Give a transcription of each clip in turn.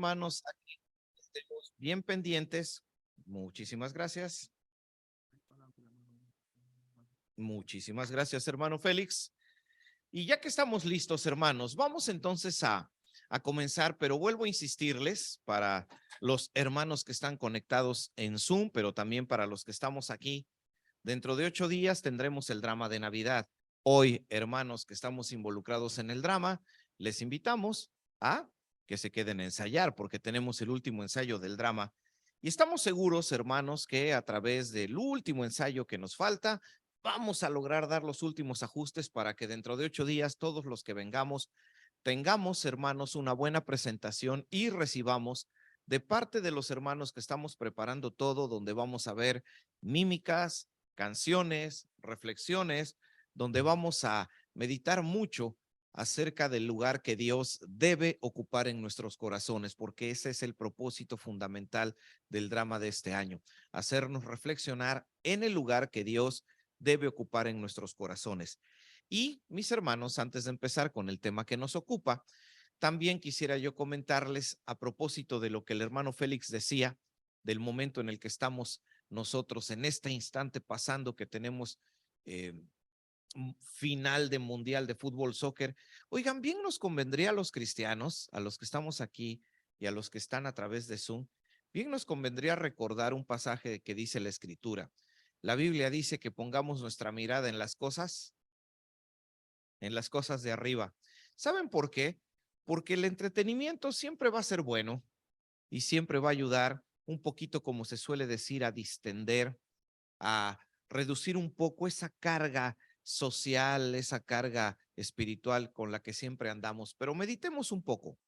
hermanos, aquí estemos bien pendientes. Muchísimas gracias. Muchísimas gracias, hermano Félix. Y ya que estamos listos, hermanos, vamos entonces a comenzar, pero vuelvo a insistirles para los hermanos que están conectados en Zoom, pero también para los que estamos aquí. Dentro de 8 días tendremos el drama de Navidad. Hoy, hermanos que estamos involucrados en el drama, les invitamos a que se queden a ensayar porque tenemos el último ensayo del drama. Y estamos seguros, hermanos, que a través del último ensayo que nos falta, vamos a lograr dar los últimos ajustes para que dentro de 8 días todos los que vengamos tengamos, hermanos, una buena presentación y recibamos de parte de los hermanos que estamos preparando todo, donde vamos a ver mímicas, canciones, reflexiones, donde vamos a meditar mucho acerca del lugar que Dios debe ocupar en nuestros corazones, porque ese es el propósito fundamental del drama de este año, hacernos reflexionar en el lugar que Dios debe ocupar en nuestros corazones. Y mis hermanos, antes de empezar con el tema que nos ocupa, también quisiera yo comentarles a propósito de lo que el hermano Félix decía, del momento en el que estamos nosotros en este instante pasando que tenemos final de mundial de fútbol, soccer. Oigan, bien nos convendría a los cristianos, a los que estamos aquí y a los que están a través de Zoom, bien nos convendría recordar un pasaje que dice la Escritura. La Biblia dice que pongamos nuestra mirada en las cosas de arriba. ¿Saben por qué? Porque el entretenimiento siempre va a ser bueno y siempre va a ayudar un poquito, como se suele decir, a distender, a reducir un poco esa carga social, esa carga espiritual con la que siempre andamos. Pero meditemos un poco,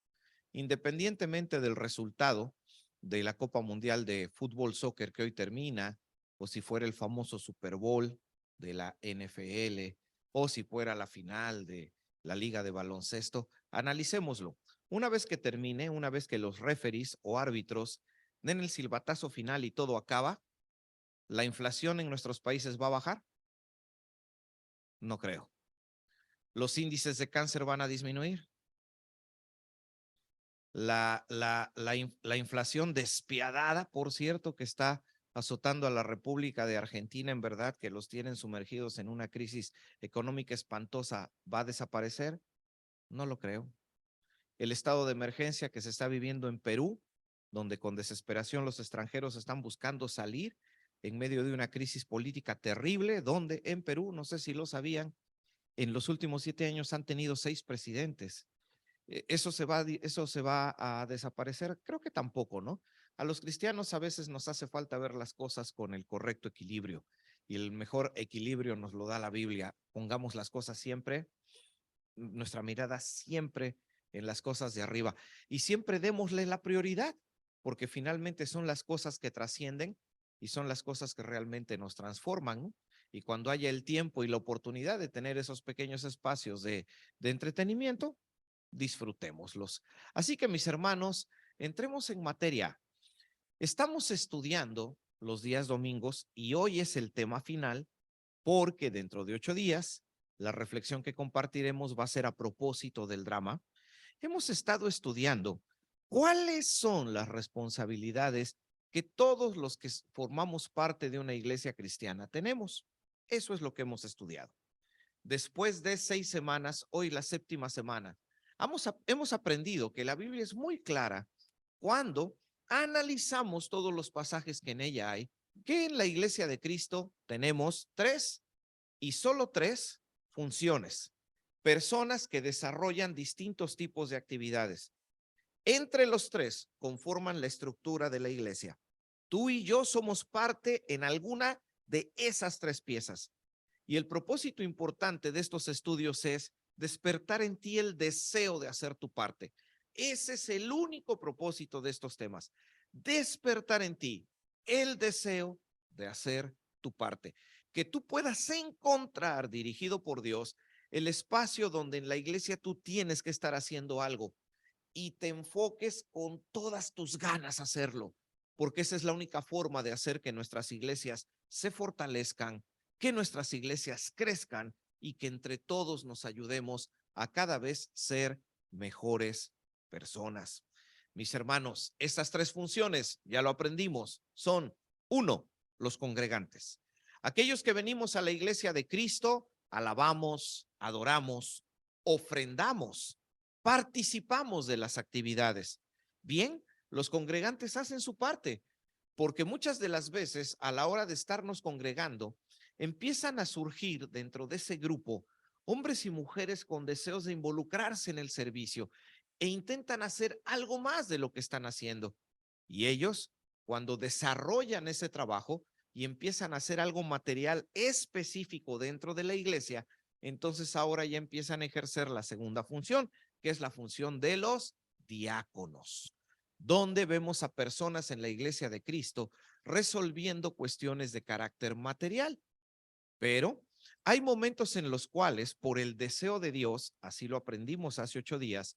independientemente del resultado de la Copa Mundial de Fútbol Soccer que hoy termina, o si fuera el famoso Super Bowl de la NFL, o si fuera la final de la Liga de Baloncesto, analicémoslo. Una vez que termine, una vez que los referees o árbitros den el silbatazo final y todo acaba, ¿la inflación en nuestros países va a bajar? No creo. ¿Los índices de cáncer van a disminuir? La inflación despiadada, por cierto, que está azotando a la República de Argentina, en verdad, que los tienen sumergidos en una crisis económica espantosa, ¿va a desaparecer? No lo creo. El estado de emergencia que se está viviendo en Perú, donde con desesperación los extranjeros están buscando salir en medio de una crisis política terrible, donde en Perú, no sé si lo sabían, en los últimos 7 años han tenido 6 presidentes. Eso se va a desaparecer? Creo que tampoco, ¿no? A los cristianos a veces nos hace falta ver las cosas con el correcto equilibrio y el mejor equilibrio nos lo da la Biblia. Pongamos las cosas siempre, nuestra mirada siempre en las cosas de arriba y siempre démosle la prioridad, porque finalmente son las cosas que trascienden y son las cosas que realmente nos transforman, ¿no? Y cuando haya el tiempo y la oportunidad de tener esos pequeños espacios de entretenimiento, disfrutémoslos. Así que mis hermanos, entremos en materia. Estamos estudiando los días domingos y hoy es el tema final porque dentro de 8 días la reflexión que compartiremos va a ser a propósito del drama. Hemos estado estudiando cuáles son las responsabilidades que todos los que formamos parte de una iglesia cristiana tenemos. Eso es lo que hemos estudiado. Después de 6 semanas, hoy la 7ª semana, hemos aprendido que la Biblia es muy clara cuando analizamos todos los pasajes que en ella hay, que en la iglesia de Cristo tenemos 3 y solo 3 funciones, personas que desarrollan distintos tipos de actividades. Entre los 3 conforman la estructura de la iglesia. Tú y yo somos parte en alguna de esas 3 piezas. Y el propósito importante de estos estudios es despertar en ti el deseo de hacer tu parte. Ese es el único propósito de estos temas. Despertar en ti el deseo de hacer tu parte. Que tú puedas encontrar, dirigido por Dios, el espacio donde en la iglesia tú tienes que estar haciendo algo y te enfoques con todas tus ganas a hacerlo, porque esa es la única forma de hacer que nuestras iglesias se fortalezcan, que nuestras iglesias crezcan y que entre todos nos ayudemos a cada vez ser mejores personas. Mis hermanos, estas tres funciones, ya lo aprendimos, son: uno, los congregantes. Aquellos que venimos a la iglesia de Cristo, alabamos, adoramos, ofrendamos, participamos de las actividades. Bien, los congregantes hacen su parte, porque muchas de las veces a la hora de estarnos congregando, empiezan a surgir dentro de ese grupo hombres y mujeres con deseos de involucrarse en el servicio e intentan hacer algo más de lo que están haciendo. Y ellos, cuando desarrollan ese trabajo y empiezan a hacer algo material específico dentro de la iglesia, entonces ahora ya empiezan a ejercer la segunda función, que es la función de los diáconos, donde vemos a personas en la iglesia de Cristo resolviendo cuestiones de carácter material. Pero hay momentos en los cuales, por el deseo de Dios, así lo aprendimos hace 8 días,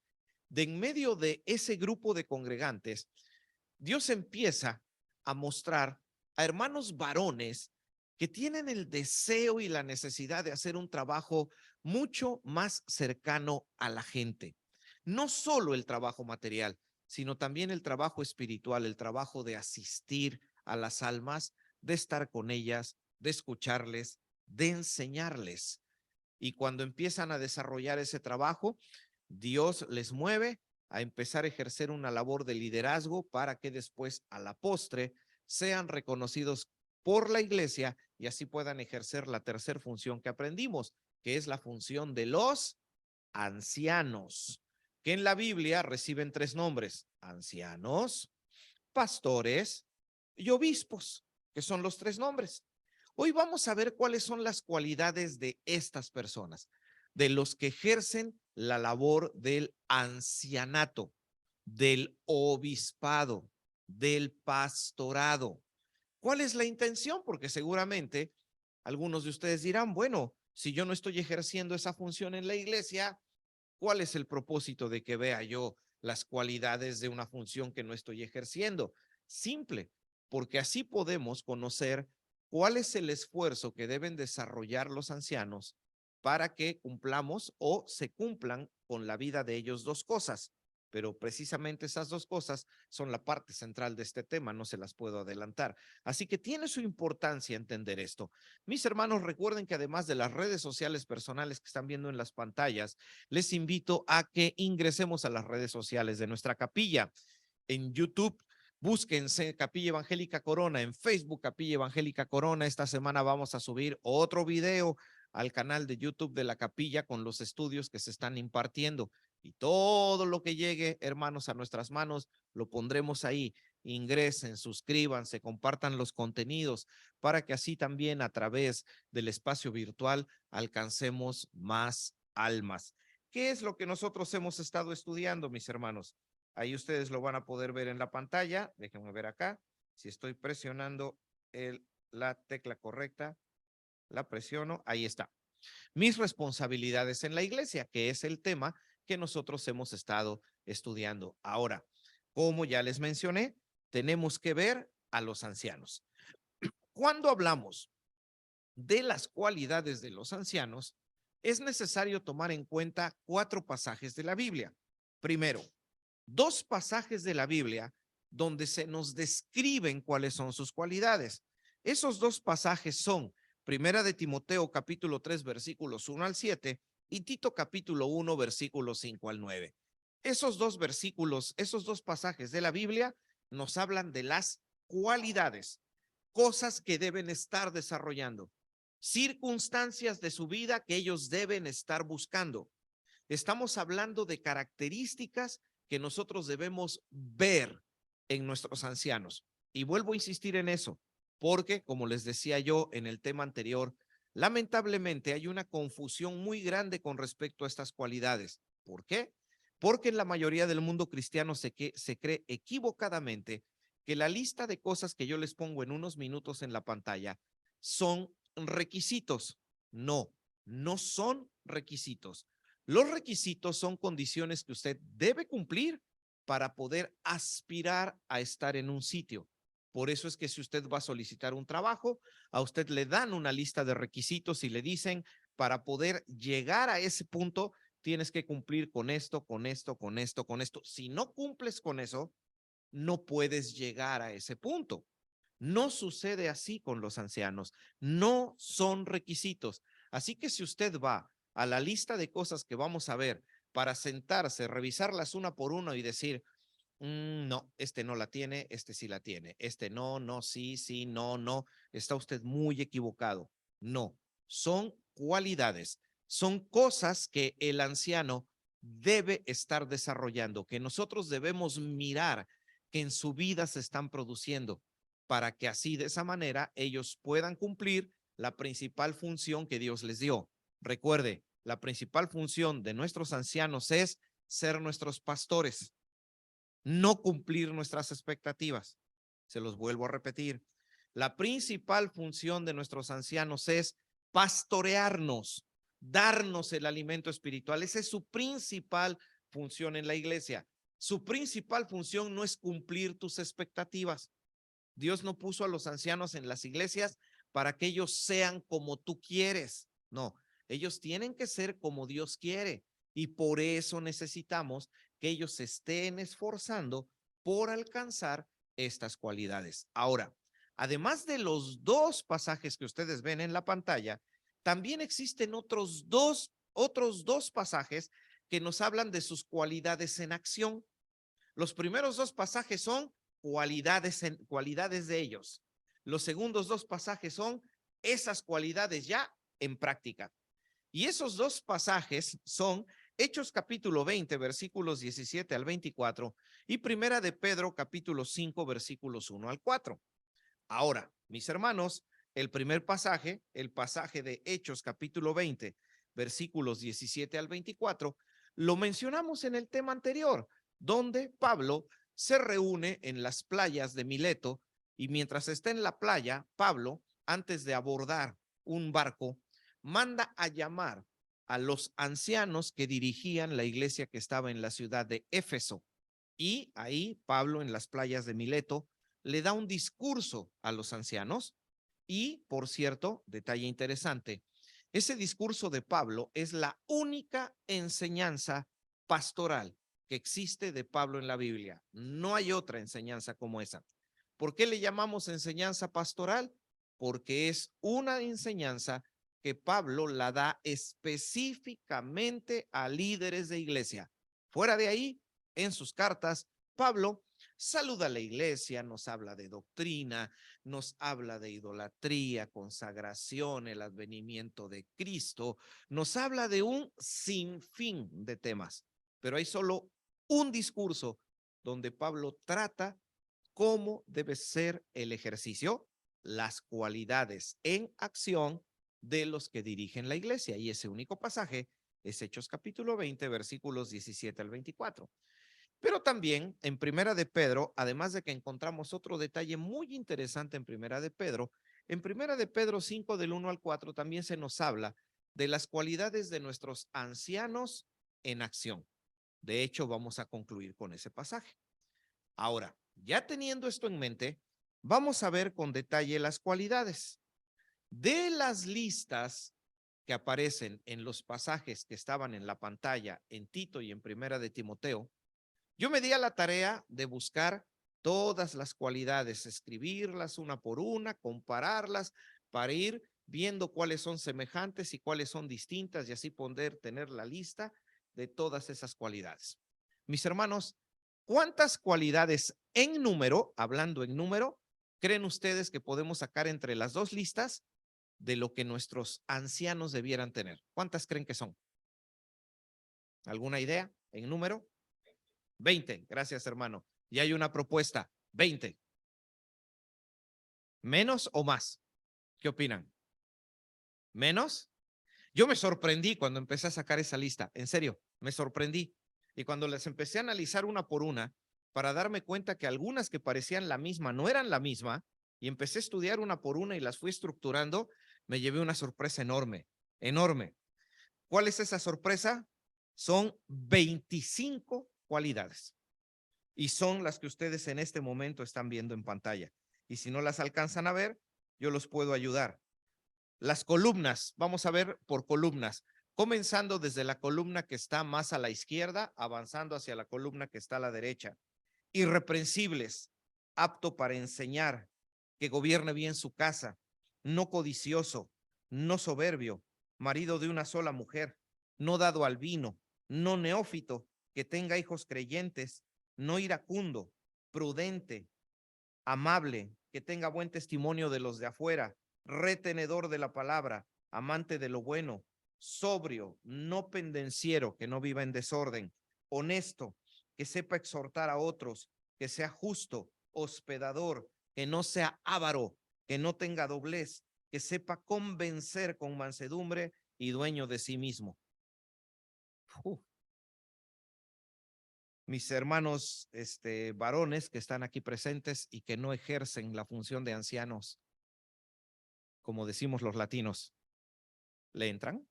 de en medio de ese grupo de congregantes, Dios empieza a mostrar a hermanos varones que tienen el deseo y la necesidad de hacer un trabajo mucho más cercano a la gente. No solo el trabajo material, sino también el trabajo espiritual, el trabajo de asistir a las almas, de estar con ellas, de escucharles, de enseñarles. Y cuando empiezan a desarrollar ese trabajo, Dios les mueve a empezar a ejercer una labor de liderazgo para que después, a la postre, sean reconocidos por la iglesia y así puedan ejercer la tercera función que aprendimos, que es la función de los ancianos, que en la Biblia reciben tres nombres: ancianos, pastores y obispos, que son los tres nombres. Hoy vamos a ver cuáles son las cualidades de estas personas, de los que ejercen la labor del ancianato, del obispado, del pastorado. ¿Cuál es la intención? Porque seguramente algunos de ustedes dirán, bueno, si yo no estoy ejerciendo esa función en la iglesia, ¿cuál es el propósito de que vea yo las cualidades de una función que no estoy ejerciendo? Simple, porque así podemos conocer cuál es el esfuerzo que deben desarrollar los ancianos para que cumplamos o se cumplan con la vida de ellos dos cosas. Pero precisamente esas dos cosas son la parte central de este tema, no se las puedo adelantar. Así que tiene su importancia entender esto. Mis hermanos, recuerden que además de las redes sociales personales que están viendo en las pantallas, les invito a que ingresemos a las redes sociales de nuestra capilla. En YouTube, búsquense Capilla Evangélica Corona, en Facebook Capilla Evangélica Corona. Esta semana vamos a subir otro video al canal de YouTube de la capilla con los estudios que se están impartiendo. Y todo lo que llegue, hermanos, a nuestras manos, lo pondremos ahí. Ingresen, suscríbanse, compartan los contenidos para que así también a través del espacio virtual alcancemos más almas. ¿Qué es lo que nosotros hemos estado estudiando, mis hermanos? Ahí ustedes lo van a poder ver en la pantalla. Déjenme ver acá. Si estoy presionando la tecla correcta, la presiono. Ahí está. Mis responsabilidades en la iglesia, que es el tema que nosotros hemos estado estudiando. Ahora, como ya les mencioné, tenemos que ver a los ancianos. Cuando hablamos de las cualidades de los ancianos, es necesario tomar en cuenta 4 pasajes de la Biblia. Primero, 2 pasajes de la Biblia donde se nos describen cuáles son sus cualidades. Esos 2 pasajes son Primera de Timoteo capítulo 3 versículos 1 al 7 y Tito capítulo 1 versículos 5 al 9. Esos 2 versículos, esos 2 pasajes de la Biblia nos hablan de las cualidades, cosas que deben estar desarrollando, circunstancias de su vida que ellos deben estar buscando. Estamos hablando de características que nosotros debemos ver en nuestros ancianos. Y vuelvo a insistir en eso, porque como les decía yo en el tema anterior, lamentablemente hay una confusión muy grande con respecto a estas cualidades. ¿Por qué? Porque en la mayoría del mundo cristiano se cree equivocadamente que la lista de cosas que yo les pongo en unos minutos en la pantalla son requisitos. No, no son requisitos. Los requisitos son condiciones que usted debe cumplir para poder aspirar a estar en un sitio. Por eso es que si usted va a solicitar un trabajo, a usted le dan una lista de requisitos y le dicen, para poder llegar a ese punto, tienes que cumplir con esto, con esto, con esto, con esto. Si no cumples con eso, no puedes llegar a ese punto. No sucede así con los ancianos, no son requisitos. Así que si usted va a la lista de cosas que vamos a ver para sentarse, revisarlas una por una y decir, no, este no la tiene, este sí la tiene, este no, no, sí, sí, no, no, está usted muy equivocado. No, son cualidades, son cosas que el anciano debe estar desarrollando, que nosotros debemos mirar que en su vida se están produciendo para que así de esa manera ellos puedan cumplir la principal función que Dios les dio. Recuerde, la principal función de nuestros ancianos es ser nuestros pastores, no cumplir nuestras expectativas. Se los vuelvo a repetir. La principal función de nuestros ancianos es pastorearnos, darnos el alimento espiritual. Esa es su principal función en la iglesia. Su principal función no es cumplir tus expectativas. Dios no puso a los ancianos en las iglesias para que ellos sean como tú quieres. No, ellos tienen que ser como Dios quiere. Y por eso necesitamos que ellos se estén esforzando por alcanzar estas cualidades. Ahora, además de los dos pasajes que ustedes ven en la pantalla, también existen otros dos pasajes que nos hablan de sus cualidades en acción. Los primeros dos pasajes son cualidades de ellos. Los segundos dos pasajes son esas cualidades ya en práctica. Y esos dos pasajes son Hechos capítulo 20, versículos 17 al 24 y Primera de Pedro capítulo 5, versículos 1 al 4. Ahora, mis hermanos, el primer pasaje, el pasaje de Hechos capítulo 20, versículos 17 al 24, lo mencionamos en el tema anterior, donde Pablo se reúne en las playas de Mileto y mientras está en la playa, Pablo, antes de abordar un barco, manda a llamar a los ancianos que dirigían la iglesia que estaba en la ciudad de Éfeso. Y ahí Pablo, en las playas de Mileto, le da un discurso a los ancianos y, por cierto, detalle interesante, ese discurso de Pablo es la única enseñanza pastoral que existe de Pablo en la Biblia. No hay otra enseñanza como esa. ¿Por qué le llamamos enseñanza pastoral? Porque es una enseñanza que Pablo la da específicamente a líderes de iglesia. Fuera de ahí, en sus cartas, Pablo saluda a la iglesia, nos habla de doctrina, nos habla de idolatría, consagración, el advenimiento de Cristo, nos habla de un sinfín de temas, pero hay solo un discurso donde Pablo trata cómo debe ser el ejercicio, las cualidades en acción de los que dirigen la iglesia. Y ese único pasaje es Hechos capítulo 20, versículos 17 al 24. Pero también en Primera de Pedro, además de que encontramos otro detalle muy interesante en Primera de Pedro, en Primera de Pedro 5 del 1 al 4 también se nos habla de las cualidades de nuestros ancianos en acción. De hecho, vamos a concluir con ese pasaje. Ahora, ya teniendo esto en mente, vamos a ver con detalle las cualidades. De las listas que aparecen en los pasajes que estaban en la pantalla en Tito y en Primera de Timoteo, yo me di a la tarea de buscar todas las cualidades, escribirlas una por una, compararlas para ir viendo cuáles son semejantes y cuáles son distintas y así poder tener la lista de todas esas cualidades. Mis hermanos, ¿cuántas cualidades en número, hablando en número, creen ustedes que podemos sacar entre las dos listas de lo que nuestros ancianos debieran tener? ¿Cuántas creen que son? ¿Alguna idea en número? 20, gracias hermano. Y hay una propuesta, 20. ¿Menos o más? ¿Qué opinan? ¿Menos? Yo me sorprendí cuando empecé a sacar esa lista, en serio, me sorprendí. Y cuando las empecé a analizar una por una, para darme cuenta que algunas que parecían la misma no eran la misma, y empecé a estudiar una por una y las fui estructurando, me llevé una sorpresa enorme, enorme. ¿Cuál es esa sorpresa? Son 25 cualidades. Y son las que ustedes en este momento están viendo en pantalla. Y si no las alcanzan a ver, yo los puedo ayudar. Las columnas, vamos a ver por columnas. comenzando desde la columna que está más a la izquierda, avanzando hacia la columna que está a la derecha. Irreprensibles, apto para enseñar, que gobierne bien su casa, no codicioso, no soberbio, marido de una sola mujer, no dado al vino, no neófito, que tenga hijos creyentes, no iracundo, prudente, amable, que tenga buen testimonio de los de afuera, retenedor de la palabra, amante de lo bueno, sobrio, no pendenciero, que no viva en desorden, honesto, que sepa exhortar a otros, que sea justo, hospedador, que no sea avaro, que no tenga doblez, que sepa convencer con mansedumbre y dueño de sí mismo. Uf. Mis hermanos varones que están aquí presentes y que no ejercen la función de ancianos, como decimos los latinos, ¿le entran?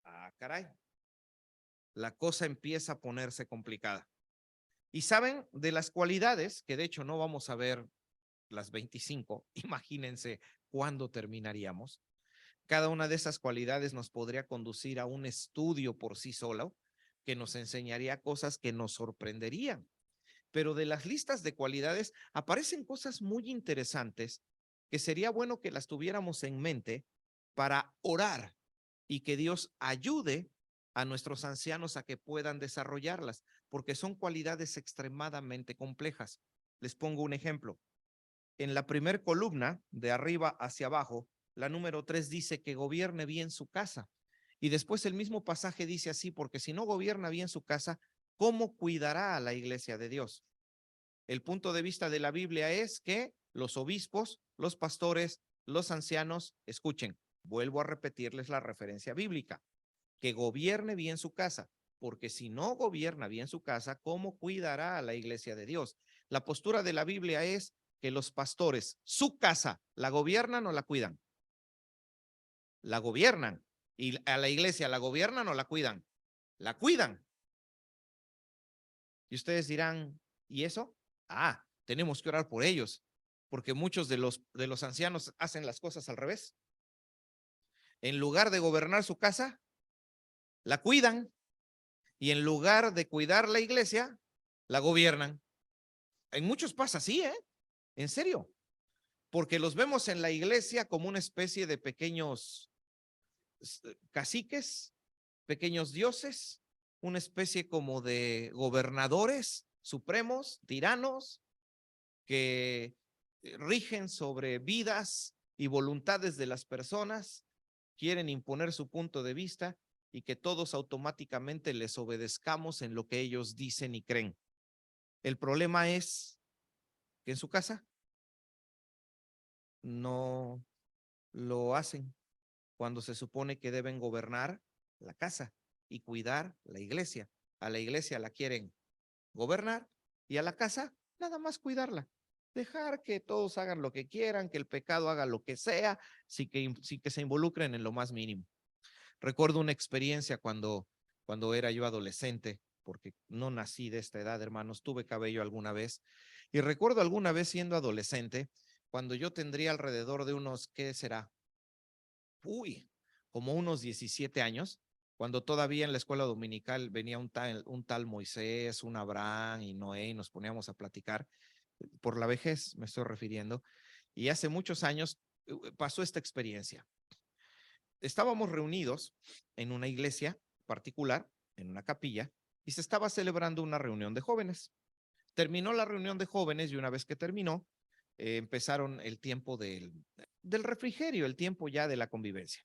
Ah, caray. La cosa empieza a ponerse complicada. Y saben de las cualidades, que de hecho no vamos a ver las 25, imagínense cuándo terminaríamos. Cada una de esas cualidades nos podría conducir a un estudio por sí solo, que nos enseñaría cosas que nos sorprenderían. Pero de las listas de cualidades aparecen cosas muy interesantes que sería bueno que las tuviéramos en mente para orar y que Dios ayude a nuestros ancianos a que puedan desarrollarlas, porque son cualidades extremadamente complejas. Les pongo un ejemplo. En la primer columna, de arriba hacia abajo, la número 3 dice que gobierne bien su casa. Y después el mismo pasaje dice así, porque si no gobierna bien su casa, ¿cómo cuidará a la iglesia de Dios? El punto de vista de la Biblia es que los obispos, los pastores, los ancianos, escuchen, vuelvo a repetirles la referencia bíblica, que gobierne bien su casa, porque si no gobierna bien su casa, ¿cómo cuidará a la iglesia de Dios? La postura de la Biblia es que los pastores, su casa, ¿la gobiernan o la cuidan? La gobiernan. ¿Y a la iglesia la gobiernan o la cuidan? La cuidan. Y ustedes dirán, ¿y eso? Ah, tenemos que orar por ellos, porque muchos de los ancianos hacen las cosas al revés. En lugar de gobernar su casa, la cuidan, y en lugar de cuidar la iglesia, la gobiernan. En muchos pasa así, ¿eh? En serio, porque los vemos en la iglesia como una especie de pequeños caciques, pequeños dioses, una especie como de gobernadores supremos, tiranos, que rigen sobre vidas y voluntades de las personas, quieren imponer su punto de vista y que todos automáticamente les obedezcamos en lo que ellos dicen y creen. El problema es que en su casa no lo hacen cuando se supone que deben gobernar la casa y cuidar la iglesia. A la iglesia la quieren gobernar y a la casa nada más cuidarla. Dejar que todos hagan lo que quieran, que el pecado haga lo que sea, sin que se involucren en lo más mínimo. Recuerdo una experiencia cuando era yo adolescente, porque no nací de esta edad, hermanos, tuve cabello alguna vez, y recuerdo alguna vez siendo adolescente, cuando yo tendría alrededor de unos, ¿qué será? Uy, como unos 17 años, cuando todavía en la escuela dominical venía un tal Moisés, un Abraham y Noé, y nos poníamos a platicar, por la vejez me estoy refiriendo, y hace muchos años pasó esta experiencia. Estábamos reunidos en una iglesia particular, en una capilla, y se estaba celebrando una reunión de jóvenes. Terminó la reunión de jóvenes y una vez que terminó, empezaron el tiempo del refrigerio, el tiempo ya de la convivencia.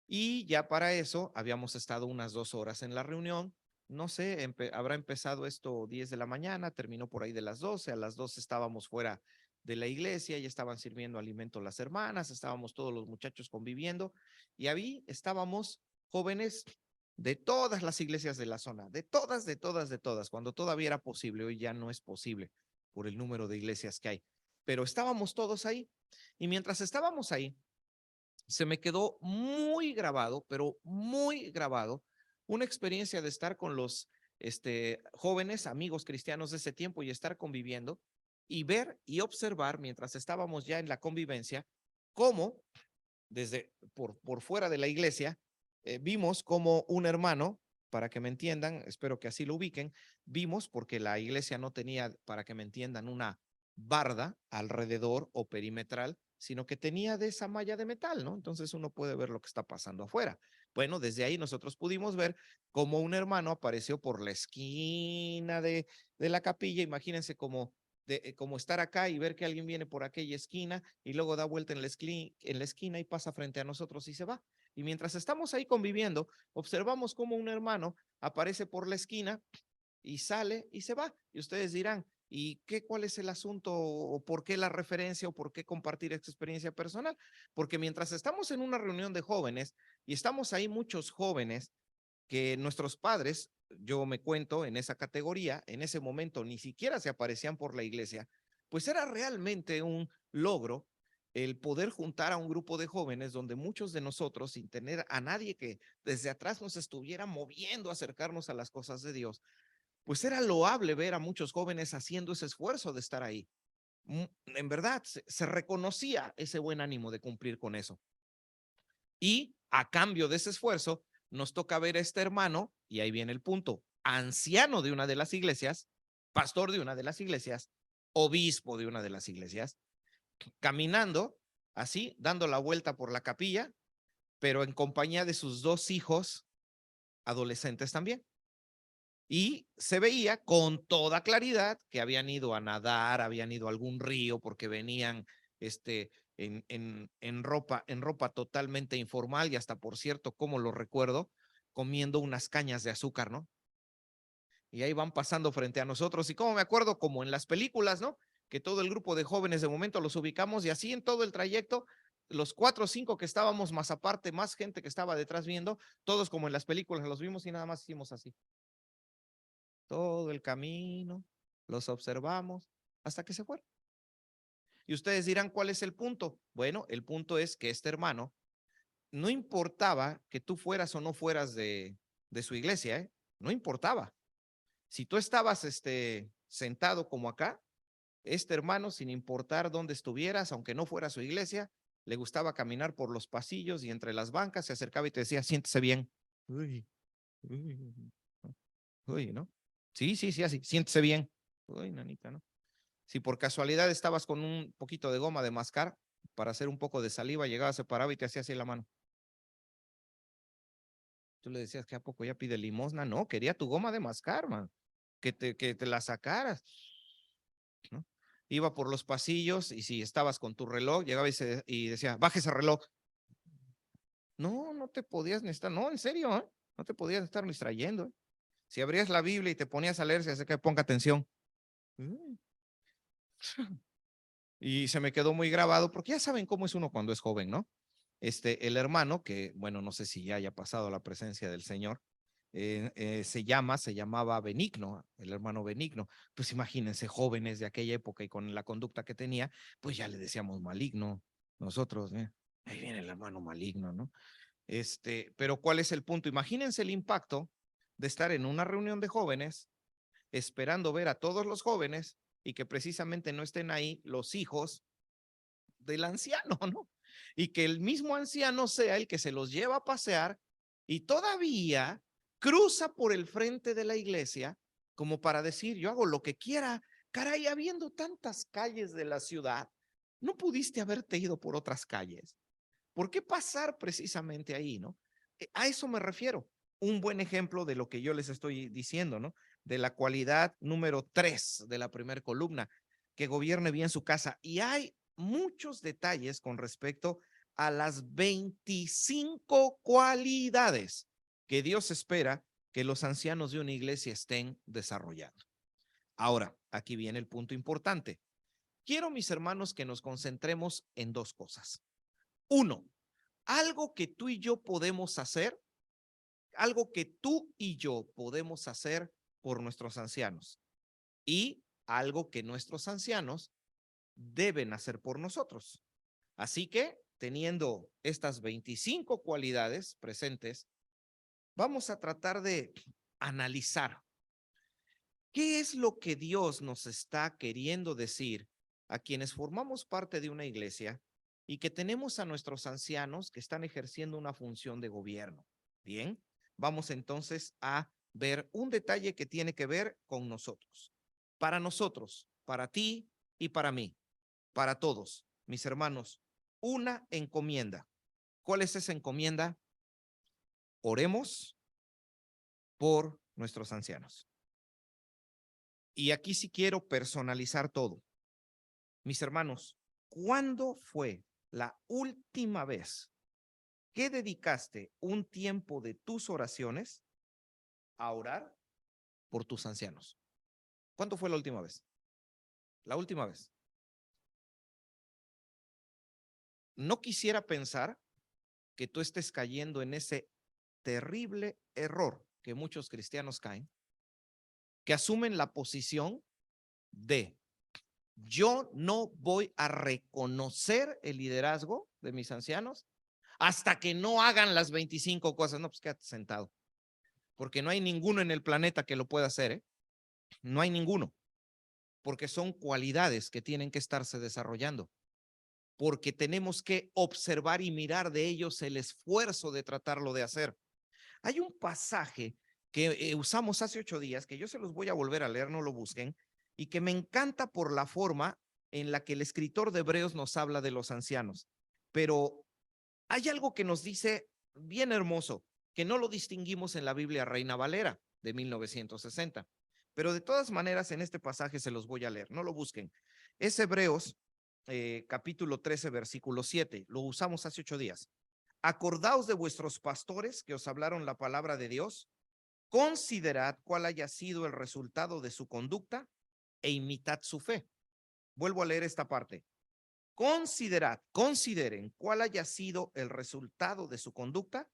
Y ya para eso habíamos estado unas 2 horas en la reunión. No sé, habrá empezado esto 10 de la mañana, terminó por ahí de las 12. A las 12 estábamos fuera de la iglesia, ya estaban sirviendo alimento las hermanas, estábamos todos los muchachos conviviendo y ahí estábamos jóvenes de todas las iglesias de la zona, de todas, de todas, de todas, cuando todavía era posible, hoy ya no es posible por el número de iglesias que hay, pero estábamos todos ahí y mientras estábamos ahí, se me quedó muy grabado, pero muy grabado, una experiencia de estar con los jóvenes, amigos cristianos de ese tiempo y estar conviviendo y ver y observar mientras estábamos ya en la convivencia, cómo por fuera de la iglesia, vimos como un hermano, para que me entiendan, espero que así lo ubiquen, vimos porque la iglesia no tenía, para que me entiendan, una barda alrededor o perimetral, sino que tenía de esa malla de metal, ¿no? Entonces uno puede ver lo que está pasando afuera. Bueno, desde ahí nosotros pudimos ver cómo un hermano apareció por la esquina de la capilla, imagínense como estar acá y ver que alguien viene por aquella esquina y luego da vuelta en la esquina y pasa frente a nosotros y se va. Y mientras estamos ahí conviviendo, observamos cómo un hermano aparece por la esquina y sale y se va. Y ustedes dirán, cuál es el asunto o por qué la referencia o por qué compartir esta experiencia personal? Porque mientras estamos en una reunión de jóvenes y estamos ahí muchos jóvenes que nuestros padres, yo me cuento en esa categoría, en ese momento ni siquiera se aparecían por la iglesia, pues era realmente un logro el poder juntar a un grupo de jóvenes donde muchos de nosotros, sin tener a nadie que desde atrás nos estuviera moviendo a acercarnos a las cosas de Dios, pues era loable ver a muchos jóvenes haciendo ese esfuerzo de estar ahí. En verdad, se reconocía ese buen ánimo de cumplir con eso. Y a cambio de ese esfuerzo, nos toca ver a este hermano, y ahí viene el punto, anciano de una de las iglesias, pastor de una de las iglesias, obispo de una de las iglesias, caminando así, dando la vuelta por la capilla, pero en compañía de sus dos hijos adolescentes también. Y se veía con toda claridad que habían ido a nadar, habían ido a algún río porque venían en ropa totalmente informal y hasta, por cierto, como lo recuerdo, comiendo unas cañas de azúcar, ¿no? Y ahí van pasando frente a nosotros y como me acuerdo, como en las películas, ¿no? Que todo el grupo de jóvenes de momento los ubicamos y así en todo el trayecto, los 4 o 5 que estábamos más aparte, más gente que estaba detrás viendo, todos como en las películas los vimos y nada más hicimos así. Todo el camino, los observamos hasta que se fueron. Y ustedes dirán, ¿cuál es el punto? Bueno, el punto es que este hermano, no importaba que tú fueras o no fueras de su iglesia, ¿eh? No importaba. Si tú estabas sentado como acá, este hermano, sin importar dónde estuvieras, aunque no fuera su iglesia, le gustaba caminar por los pasillos y entre las bancas, se acercaba y te decía, siéntese bien. Uy, uy, uy, ¿no? Sí, sí, sí, así, siéntese bien. Uy, nanita, ¿no? Si por casualidad estabas con un poquito de goma de mascar para hacer un poco de saliva, llegaba, se paraba y te hacía así la mano. Tú le decías que a poco ya pide limosna. No, quería tu goma de mascar, man. Que te la sacaras, ¿no? Iba por los pasillos y si estabas con tu reloj, llegaba y decía, baje ese reloj. No, no te podías ni estar, no, en serio, ¿eh? No te podías estar distrayendo. ¿Eh? Si abrías la Biblia y te ponías a leer, se hace que ponga atención. Y se me quedó muy grabado, porque ya saben cómo es uno cuando es joven, ¿no? El hermano, que bueno, no sé si ya haya pasado la presencia del Señor, se llamaba Benigno, el hermano Benigno. Pues imagínense, jóvenes de aquella época y con la conducta que tenía, pues ya le decíamos maligno, nosotros, ahí viene el hermano maligno, ¿no? Pero ¿cuál es el punto? Imagínense el impacto de estar en una reunión de jóvenes, esperando ver a todos los jóvenes y que precisamente no estén ahí los hijos del anciano, ¿no? Y que el mismo anciano sea el que se los lleva a pasear y todavía cruza por el frente de la iglesia como para decir, yo hago lo que quiera. Caray, habiendo tantas calles de la ciudad, ¿no pudiste haberte ido por otras calles? ¿Por qué pasar precisamente ahí, no? A eso me refiero. Un buen ejemplo de lo que yo les estoy diciendo, ¿no? De la cualidad número 3 de la primera columna, que gobierne bien su casa. Y hay muchos detalles con respecto a las 25 cualidades que Dios espera que los ancianos de una iglesia estén desarrollando. Ahora, aquí viene el punto importante. Quiero, mis hermanos, que nos concentremos en dos cosas. Uno, algo que tú y yo podemos hacer, algo que tú y yo podemos hacer por nuestros ancianos y algo que nuestros ancianos deben hacer por nosotros. Así que, teniendo estas 25 cualidades presentes, vamos a tratar de analizar qué es lo que Dios nos está queriendo decir a quienes formamos parte de una iglesia y que tenemos a nuestros ancianos que están ejerciendo una función de gobierno. Bien, vamos entonces a ver un detalle que tiene que ver con nosotros. Para nosotros, para ti y para mí, para todos, mis hermanos, una encomienda. ¿Cuál es esa encomienda? Oremos por nuestros ancianos. Y aquí sí quiero personalizar todo. Mis hermanos, ¿cuándo fue la última vez que dedicaste un tiempo de tus oraciones a orar por tus ancianos? ¿Cuándo fue la última vez? La última vez. No quisiera pensar que tú estés cayendo en ese terrible error que muchos cristianos caen, que asumen la posición de yo no voy a reconocer el liderazgo de mis ancianos hasta que no hagan las 25 cosas. No, pues quédate sentado, porque no hay ninguno en el planeta que lo pueda hacer, ¿eh? No hay ninguno, porque son cualidades que tienen que estarse desarrollando, porque tenemos que observar y mirar de ellos el esfuerzo de tratarlo de hacer. Hay un pasaje que usamos hace 8 días, que yo se los voy a volver a leer, no lo busquen, y que me encanta por la forma en la que el escritor de Hebreos nos habla de los ancianos. Pero hay algo que nos dice bien hermoso, que no lo distinguimos en la Biblia Reina Valera de 1960. Pero de todas maneras, en este pasaje se los voy a leer, no lo busquen. Es Hebreos capítulo 13, versículo 7. Lo usamos hace 8 días. Acordaos de vuestros pastores que os hablaron la palabra de Dios. Considerad cuál haya sido el resultado de su conducta e imitad su fe. Vuelvo a leer esta parte. Consideren cuál haya sido el resultado de su conducta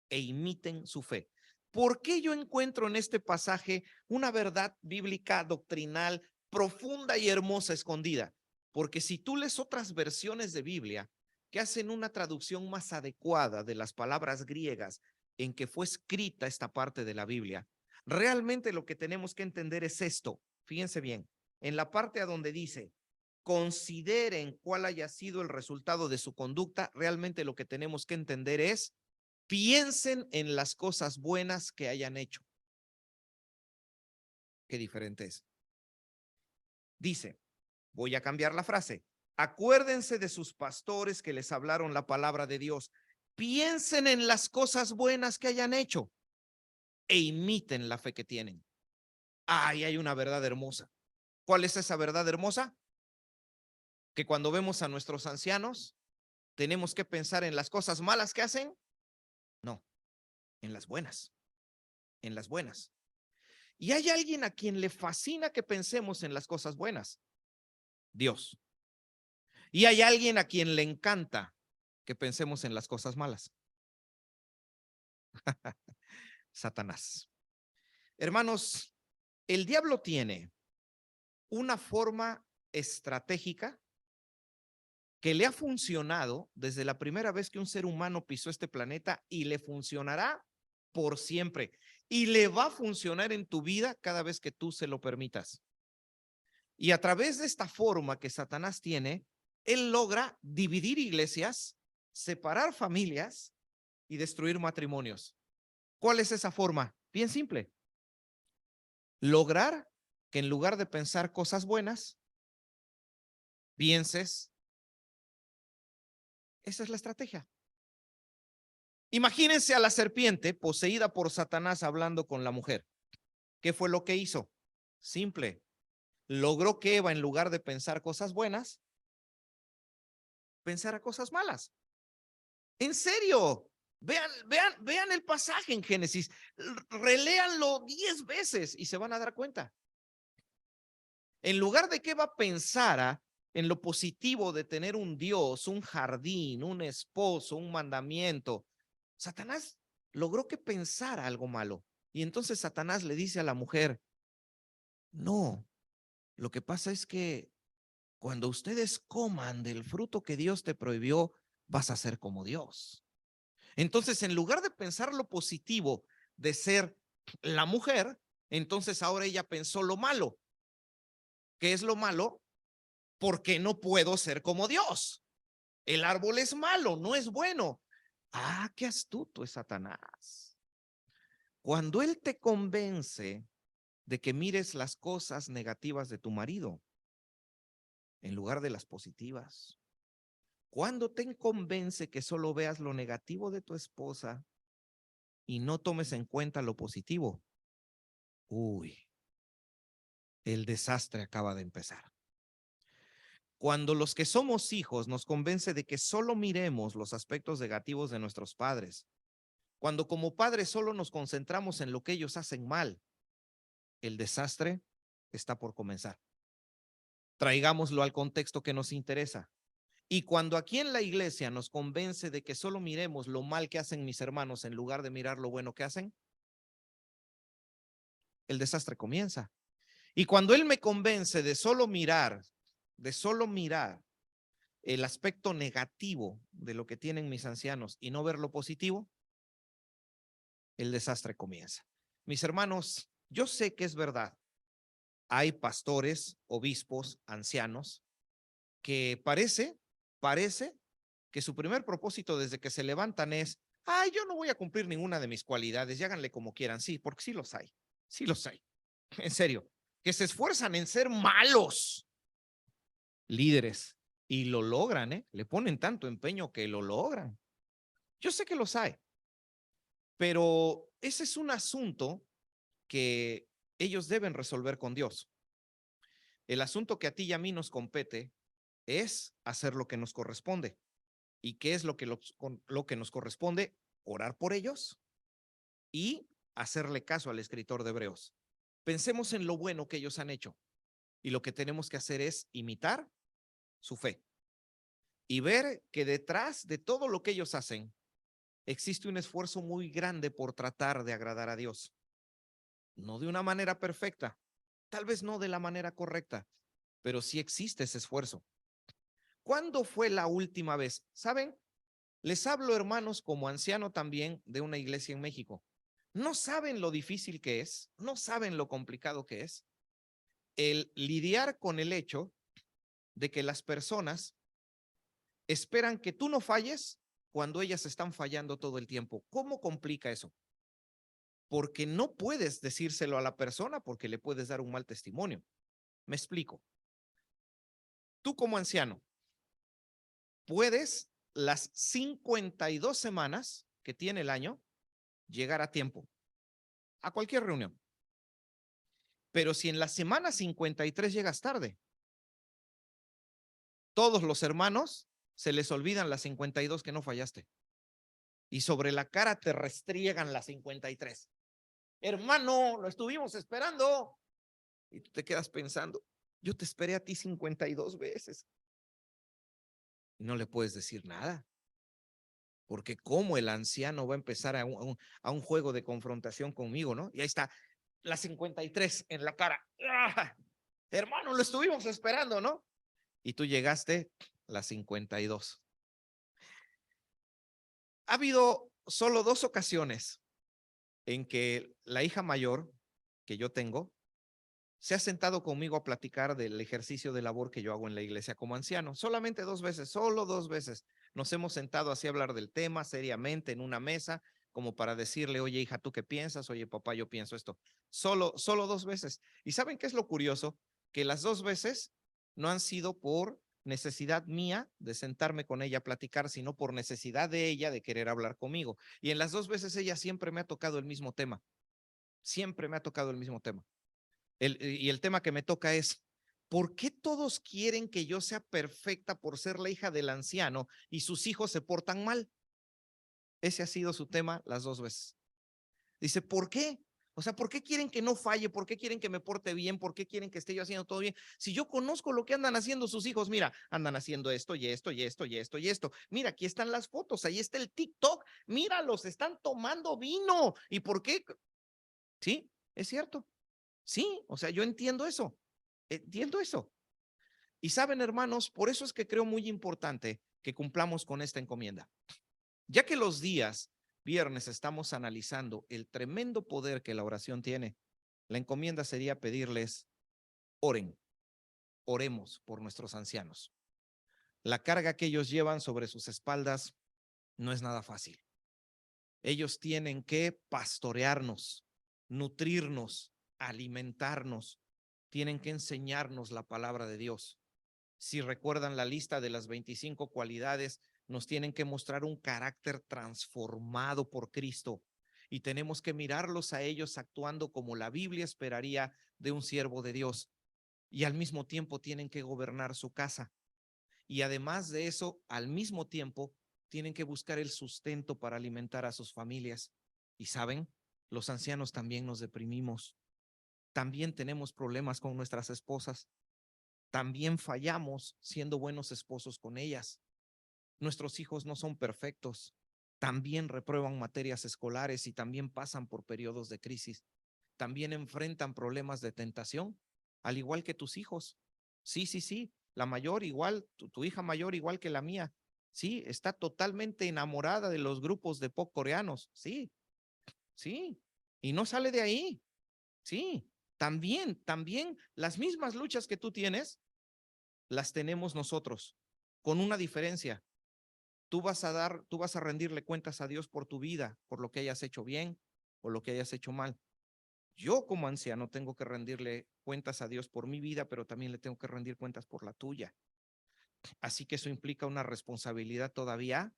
e imiten su fe. ¿Por qué yo encuentro en este pasaje una verdad bíblica doctrinal profunda y hermosa escondida? Porque si tú lees otras versiones de Biblia que hacen una traducción más adecuada de las palabras griegas en que fue escrita esta parte de la Biblia, realmente lo que tenemos que entender es esto. Fíjense bien, en la parte a donde dice, consideren cuál haya sido el resultado de su conducta, realmente lo que tenemos que entender es, piensen en las cosas buenas que hayan hecho. Qué diferente es. Dice, voy a cambiar la frase. Acuérdense de sus pastores que les hablaron la palabra de Dios. Piensen en las cosas buenas que hayan hecho e imiten la fe que tienen. Ay, hay una verdad hermosa. ¿Cuál es esa verdad hermosa? Que cuando vemos a nuestros ancianos, tenemos que pensar en las cosas malas que hacen. No, en las buenas, en las buenas. Y hay alguien a quien le fascina que pensemos en las cosas buenas, Dios. Y hay alguien a quien le encanta que pensemos en las cosas malas, Satanás. Hermanos, el diablo tiene una forma estratégica que le ha funcionado desde la primera vez que un ser humano pisó este planeta y le funcionará por siempre. Y le va a funcionar en tu vida cada vez que tú se lo permitas. Y a través de esta forma que Satanás tiene, él logra dividir iglesias, separar familias y destruir matrimonios. ¿Cuál es esa forma? Bien simple. Lograr que en lugar de pensar cosas buenas, pienses. Esa es la estrategia. Imagínense a la serpiente poseída por Satanás hablando con la mujer. ¿Qué fue lo que hizo? Simple. Logró que Eva, en lugar de pensar cosas buenas, pensara cosas malas. En serio. Vean el pasaje en Génesis. Reléanlo 10 veces y se van a dar cuenta. En lugar de que Eva pensara en lo positivo de tener un Dios, un jardín, un esposo, un mandamiento, Satanás logró que pensara algo malo. Y entonces Satanás le dice a la mujer, no, lo que pasa es que cuando ustedes coman del fruto que Dios te prohibió, vas a ser como Dios. Entonces, en lugar de pensar lo positivo de ser la mujer, entonces ahora ella pensó lo malo. ¿Qué es lo malo? Porque no puedo ser como Dios. El árbol es malo, no es bueno. Ah, qué astuto es Satanás. Cuando él te convence de que mires las cosas negativas de tu marido en lugar de las positivas. Cuando te convence que solo veas lo negativo de tu esposa y no tomes en cuenta lo positivo. Uy, el desastre acaba de empezar. Cuando los que somos hijos nos convence de que solo miremos los aspectos negativos de nuestros padres, cuando como padres solo nos concentramos en lo que ellos hacen mal, el desastre está por comenzar. Traigámoslo al contexto que nos interesa. Y cuando aquí en la iglesia nos convence de que solo miremos lo mal que hacen mis hermanos en lugar de mirar lo bueno que hacen, el desastre comienza. Y cuando él me convence de solo mirar el aspecto negativo de lo que tienen mis ancianos y no ver lo positivo, el desastre comienza. Mis hermanos, yo sé que es verdad. Hay pastores, obispos, ancianos que parece que su primer propósito desde que se levantan es, ay, yo no voy a cumplir ninguna de mis cualidades y háganle como quieran. Sí, porque sí los hay, en serio, que se esfuerzan en ser malos líderes y lo logran, ¿eh? Le ponen tanto empeño que lo logran. Yo sé que los hay, pero ese es un asunto que ellos deben resolver con Dios. El asunto que a ti y a mí nos compete es hacer lo que nos corresponde. ¿Y qué es lo que nos corresponde? Orar por ellos y hacerle caso al escritor de Hebreos. Pensemos en lo bueno que ellos han hecho y lo que tenemos que hacer es imitar su fe y ver que detrás de todo lo que ellos hacen existe un esfuerzo muy grande por tratar de agradar a Dios. No de una manera perfecta, tal vez no de la manera correcta, pero sí existe ese esfuerzo. ¿Cuándo fue la última vez? ¿Saben? Les hablo, hermanos, como anciano también de una iglesia en México. No saben lo difícil que es, no saben lo complicado que es el lidiar con el hecho de que las personas esperan que tú no falles cuando ellas están fallando todo el tiempo. ¿Cómo complica eso? Porque no puedes decírselo a la persona porque le puedes dar un mal testimonio. Me explico. Tú como anciano puedes las 52 semanas que tiene el año llegar a tiempo a cualquier reunión. Pero si en la semana 53 llegas tarde, todos los hermanos se les olvidan las 52 que no fallaste. Y sobre la cara te restriegan las 53. Hermano, lo estuvimos esperando. Y tú te quedas pensando, yo te esperé a ti 52 veces. Y no le puedes decir nada. Porque cómo el anciano va a empezar a un juego de confrontación conmigo, ¿no? Y ahí está, las 53 en la cara. ¡Ah! Hermano, lo estuvimos esperando, ¿no? Y tú llegaste las 52. Ha habido solo 2 ocasiones en que la hija mayor que yo tengo se ha sentado conmigo a platicar del ejercicio de labor que yo hago en la iglesia como anciano. Solamente 2 veces, solo 2 veces nos hemos sentado así a hablar del tema seriamente en una mesa, como para decirle, oye hija, ¿tú qué piensas? Oye papá, yo pienso esto. Solo 2 veces. ¿Y saben qué es lo curioso? Que las 2 veces no han sido por necesidad mía de sentarme con ella a platicar, sino por necesidad de ella de querer hablar conmigo. Y en las 2 veces ella siempre me ha tocado el mismo tema. Siempre me ha tocado el mismo tema. Y el tema que me toca es, ¿por qué todos quieren que yo sea perfecta por ser la hija del anciano y sus hijos se portan mal? Ese ha sido su tema las 2 veces. Dice, ¿por qué? O sea, ¿por qué quieren que no falle? ¿Por qué quieren que me porte bien? ¿Por qué quieren que esté yo haciendo todo bien? Si yo conozco lo que andan haciendo sus hijos, mira, andan haciendo esto y esto y esto y esto y esto. Mira, aquí están las fotos, ahí está el TikTok. Míralos, están tomando vino. ¿Y por qué? Sí, es cierto. Sí, o sea, yo entiendo eso. Entiendo eso. Y saben, hermanos, por eso es que creo muy importante que cumplamos con esta encomienda. Ya que los días viernes estamos analizando el tremendo poder que la oración tiene, la encomienda sería pedirles, oren, oremos por nuestros ancianos. La carga que ellos llevan sobre sus espaldas no es nada fácil. Ellos tienen que pastorearnos, nutrirnos, alimentarnos, tienen que enseñarnos la palabra de Dios. Si recuerdan la lista de las 25 cualidades, nos tienen que mostrar un carácter transformado por Cristo y tenemos que mirarlos a ellos actuando como la Biblia esperaría de un siervo de Dios. Y al mismo tiempo tienen que gobernar su casa. Y además de eso, al mismo tiempo, tienen que buscar el sustento para alimentar a sus familias. Y saben, los ancianos también nos deprimimos. También tenemos problemas con nuestras esposas. También fallamos siendo buenos esposos con ellas. Nuestros hijos no son perfectos. También reprueban materias escolares y también pasan por periodos de crisis. También enfrentan problemas de tentación, al igual que tus hijos. Sí, sí, sí. La mayor igual, tu hija mayor igual que la mía. Sí, está totalmente enamorada de los grupos de pop coreanos. Sí, sí. Y no sale de ahí. Sí. También las mismas luchas que tú tienes, las tenemos nosotros, con una diferencia. Tú vas a rendirle cuentas a Dios por tu vida, por lo que hayas hecho bien o lo que hayas hecho mal. Yo como anciano tengo que rendirle cuentas a Dios por mi vida, pero también le tengo que rendir cuentas por la tuya. Así que eso implica una responsabilidad todavía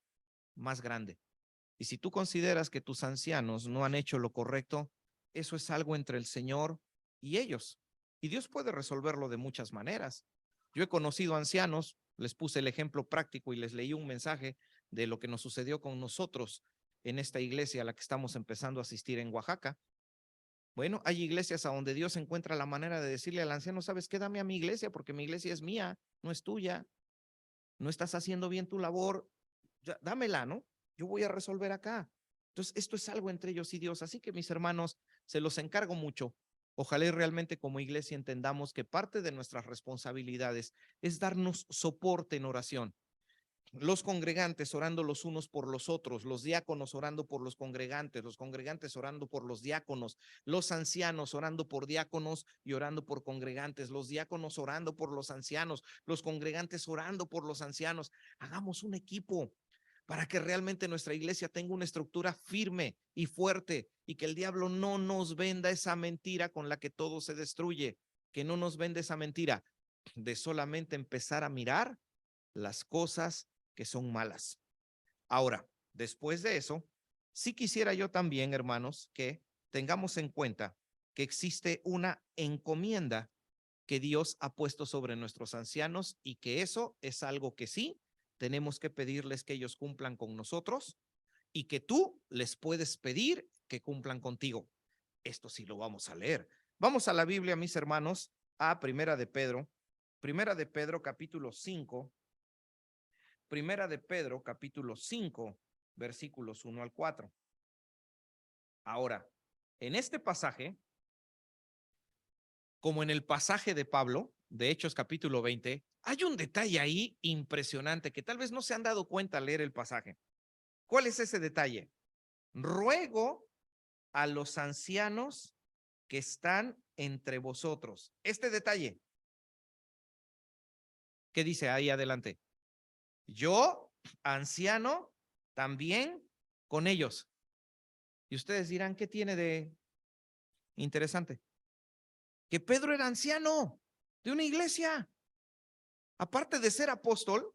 más grande. Y si tú consideras que tus ancianos no han hecho lo correcto, eso es algo entre el Señor y ellos. Y Dios puede resolverlo de muchas maneras. Yo he conocido ancianos, les puse el ejemplo práctico y les leí un mensaje de lo que nos sucedió con nosotros en esta iglesia a la que estamos empezando a asistir en Oaxaca. Bueno, hay iglesias a donde Dios encuentra la manera de decirle al anciano, ¿sabes qué? Dame a mi iglesia porque mi iglesia es mía, no es tuya. No estás haciendo bien tu labor, ya, dámela, ¿no? Yo voy a resolver acá. Entonces, esto es algo entre ellos y Dios. Así que, mis hermanos, se los encargo mucho. Ojalá y realmente como iglesia entendamos que parte de nuestras responsabilidades es darnos soporte en oración. Los congregantes orando los unos por los otros, los diáconos orando por los congregantes orando por los diáconos, los ancianos orando por diáconos y orando por congregantes, los diáconos orando por los ancianos, los congregantes orando por los ancianos. Hagamos un equipo para que realmente nuestra iglesia tenga una estructura firme y fuerte y que el diablo no nos venda esa mentira con la que todo se destruye, que no nos venda esa mentira de solamente empezar a mirar las cosas que son malas. Ahora, después de eso, sí quisiera yo también, hermanos, que tengamos en cuenta que existe una encomienda que Dios ha puesto sobre nuestros ancianos y que eso es algo que sí tenemos que pedirles que ellos cumplan con nosotros y que tú les puedes pedir que cumplan contigo. Esto sí lo vamos a leer. Vamos a la Biblia, mis hermanos, a Primera de Pedro capítulo 5, Primera de Pedro, capítulo 5, versículos 1 al 4. Ahora, en este pasaje, como en el pasaje de Pablo, de Hechos capítulo 20, hay un detalle ahí impresionante que tal vez no se han dado cuenta al leer el pasaje. ¿Cuál es ese detalle? Ruego a los ancianos que están entre vosotros. Este detalle, ¿qué dice ahí adelante? Yo, anciano, también con ellos. Y ustedes dirán, ¿qué tiene de interesante? Que Pedro era anciano de una iglesia. Aparte de ser apóstol,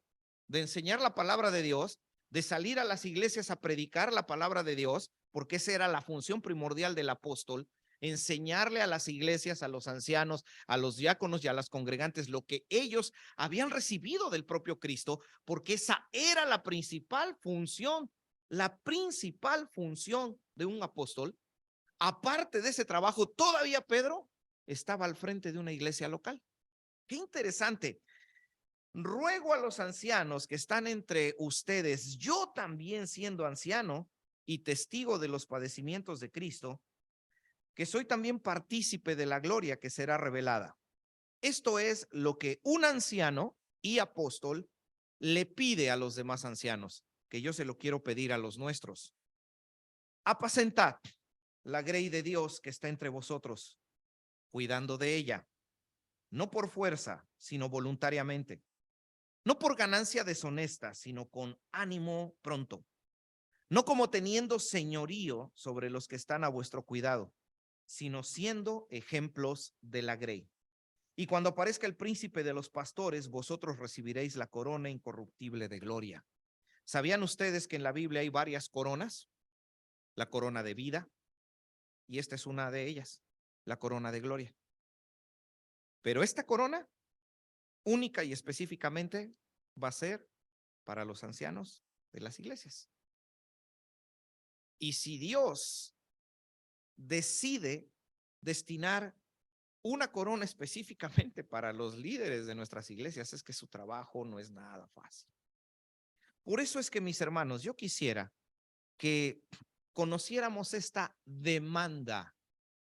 de enseñar la palabra de Dios, de salir a las iglesias a predicar la palabra de Dios, porque esa era la función primordial del apóstol, enseñarle a las iglesias, a los ancianos, a los diáconos y a las congregantes lo que ellos habían recibido del propio Cristo, porque esa era la principal función de un apóstol. Aparte de ese trabajo, todavía Pedro estaba al frente de una iglesia local. Qué interesante. Ruego a los ancianos que están entre ustedes, yo también siendo anciano y testigo de los padecimientos de Cristo, que soy también partícipe de la gloria que será revelada. Esto es lo que un anciano y apóstol le pide a los demás ancianos, que yo se lo quiero pedir a los nuestros. Apacentad la grey de Dios que está entre vosotros, cuidando de ella, no por fuerza, sino voluntariamente, no por ganancia deshonesta, sino con ánimo pronto, no como teniendo señorío sobre los que están a vuestro cuidado, sino siendo ejemplos de la grey. Y cuando aparezca el príncipe de los pastores, vosotros recibiréis la corona incorruptible de gloria. ¿Sabían ustedes que en la Biblia hay varias coronas? La corona de vida, y esta es una de ellas, la corona de gloria. Pero esta corona, única y específicamente, va a ser para los ancianos de las iglesias. Y si Dios decide destinar una corona específicamente para los líderes de nuestras iglesias, es que su trabajo no es nada fácil. Por eso es que, mis hermanos, yo quisiera que conociéramos esta demanda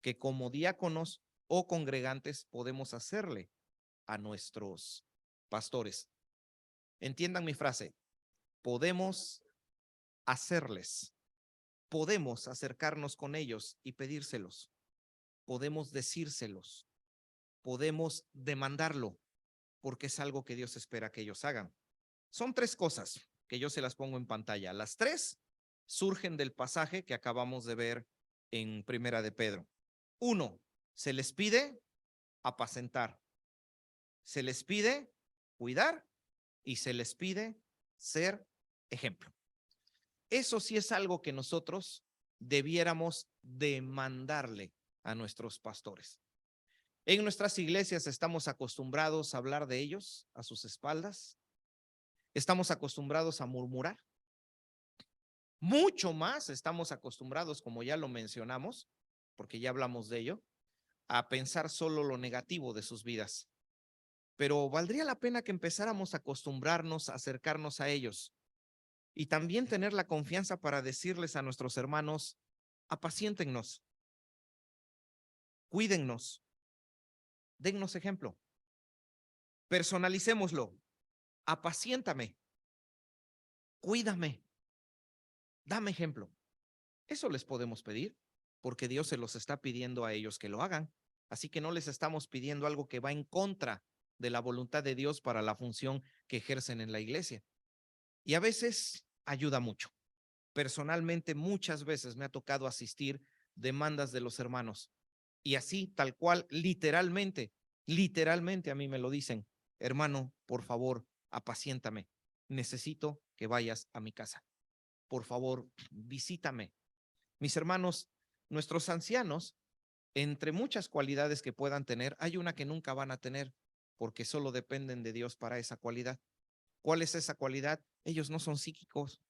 que como diáconos o congregantes podemos hacerle a nuestros pastores. Entiendan mi frase, podemos hacerles, podemos acercarnos con ellos y pedírselos, podemos decírselos, podemos demandarlo, porque es algo que Dios espera que ellos hagan. Son tres cosas que yo se las pongo en pantalla. Las tres surgen del pasaje que acabamos de ver en Primera de Pedro. Uno, se les pide apacentar, se les pide cuidar y se les pide ser ejemplo. Eso sí es algo que nosotros debiéramos demandarle a nuestros pastores. En nuestras iglesias estamos acostumbrados a hablar de ellos a sus espaldas. Estamos acostumbrados a murmurar. Mucho más estamos acostumbrados, como ya lo mencionamos, porque ya hablamos de ello, a pensar solo lo negativo de sus vidas. Pero valdría la pena que empezáramos a acostumbrarnos a acercarnos a ellos y también tener la confianza para decirles a nuestros hermanos, apaciéntennos, cuídennos, dennos ejemplo, personalicémoslo, apaciéntame, cuídame, dame ejemplo. Eso les podemos pedir porque Dios se los está pidiendo a ellos que lo hagan. Así que no les estamos pidiendo algo que va en contra de la voluntad de Dios para la función que ejercen en la iglesia. Y a veces ayuda mucho. Personalmente, muchas veces me ha tocado asistir demandas de los hermanos. Y así, tal cual, literalmente a mí me lo dicen, hermano, por favor, apaciéntame. Necesito que vayas a mi casa. Por favor, visítame. Mis hermanos, nuestros ancianos, entre muchas cualidades que puedan tener, hay una que nunca van a tener porque solo dependen de Dios para esa cualidad. ¿Cuál es esa cualidad? Ellos no son psíquicos.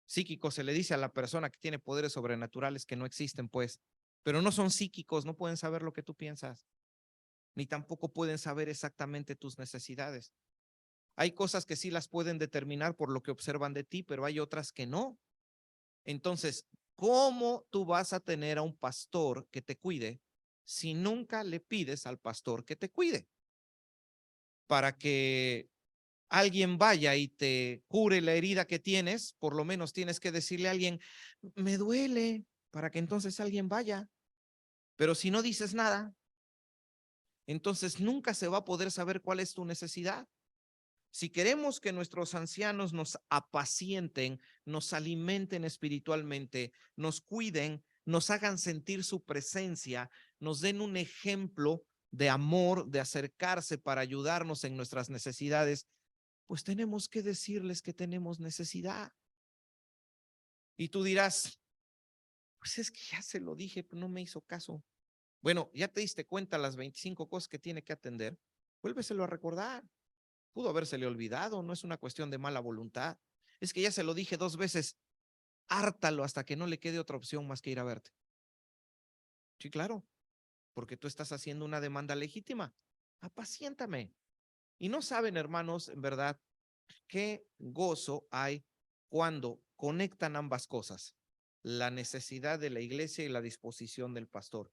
Psíquicos se le dice a la persona que tiene poderes sobrenaturales que no existen, pues, pero no son psíquicos, no pueden saber lo que tú piensas, ni tampoco pueden saber exactamente tus necesidades. Hay cosas que sí las pueden determinar por lo que observan de ti, pero hay otras que no. Entonces, ¿cómo tú vas a tener a un pastor que te cuide si nunca le pides al pastor que te cuide? Para que alguien vaya y te cure la herida que tienes, por lo menos tienes que decirle a alguien, me duele, para que entonces alguien vaya. Pero si no dices nada, entonces nunca se va a poder saber cuál es tu necesidad. Si queremos que nuestros ancianos nos apacienten, nos alimenten espiritualmente, nos cuiden, nos hagan sentir su presencia, nos den un ejemplo de amor, de acercarse para ayudarnos en nuestras necesidades, pues tenemos que decirles que tenemos necesidad. Y tú dirás, pues es que ya se lo dije, pero no me hizo caso. Bueno, ya te diste cuenta las 25 cosas que tiene que atender, vuélveselo a recordar. Pudo habérsele olvidado, no es una cuestión de mala voluntad. Es que ya se lo dije 2 veces, hártalo hasta que no le quede otra opción más que ir a verte. Sí, claro, porque tú estás haciendo una demanda legítima. Apaciéntame. Y no saben, hermanos, en verdad, qué gozo hay cuando conectan ambas cosas, la necesidad de la iglesia y la disposición del pastor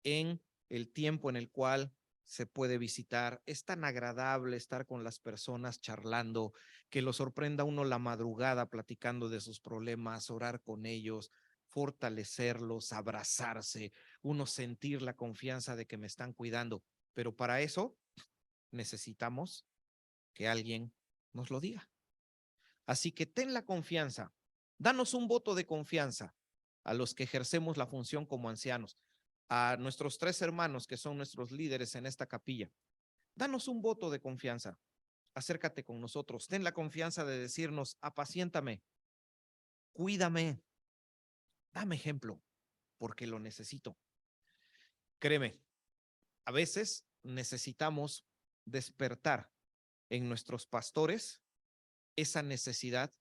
en el tiempo en el cual se puede visitar. Es tan agradable estar con las personas charlando, que lo sorprenda uno la madrugada platicando de sus problemas, orar con ellos, fortalecerlos, abrazarse, uno sentir la confianza de que me están cuidando. Pero para eso necesitamos que alguien nos lo diga. Así que ten la confianza, danos un voto de confianza a los que ejercemos la función como ancianos, a nuestros 3 hermanos que son nuestros líderes en esta capilla. Danos un voto de confianza, acércate con nosotros, ten la confianza de decirnos, apaciéntame, cuídame, dame ejemplo, porque lo necesito. Créeme, a veces necesitamos despertar en nuestros pastores esa necesidad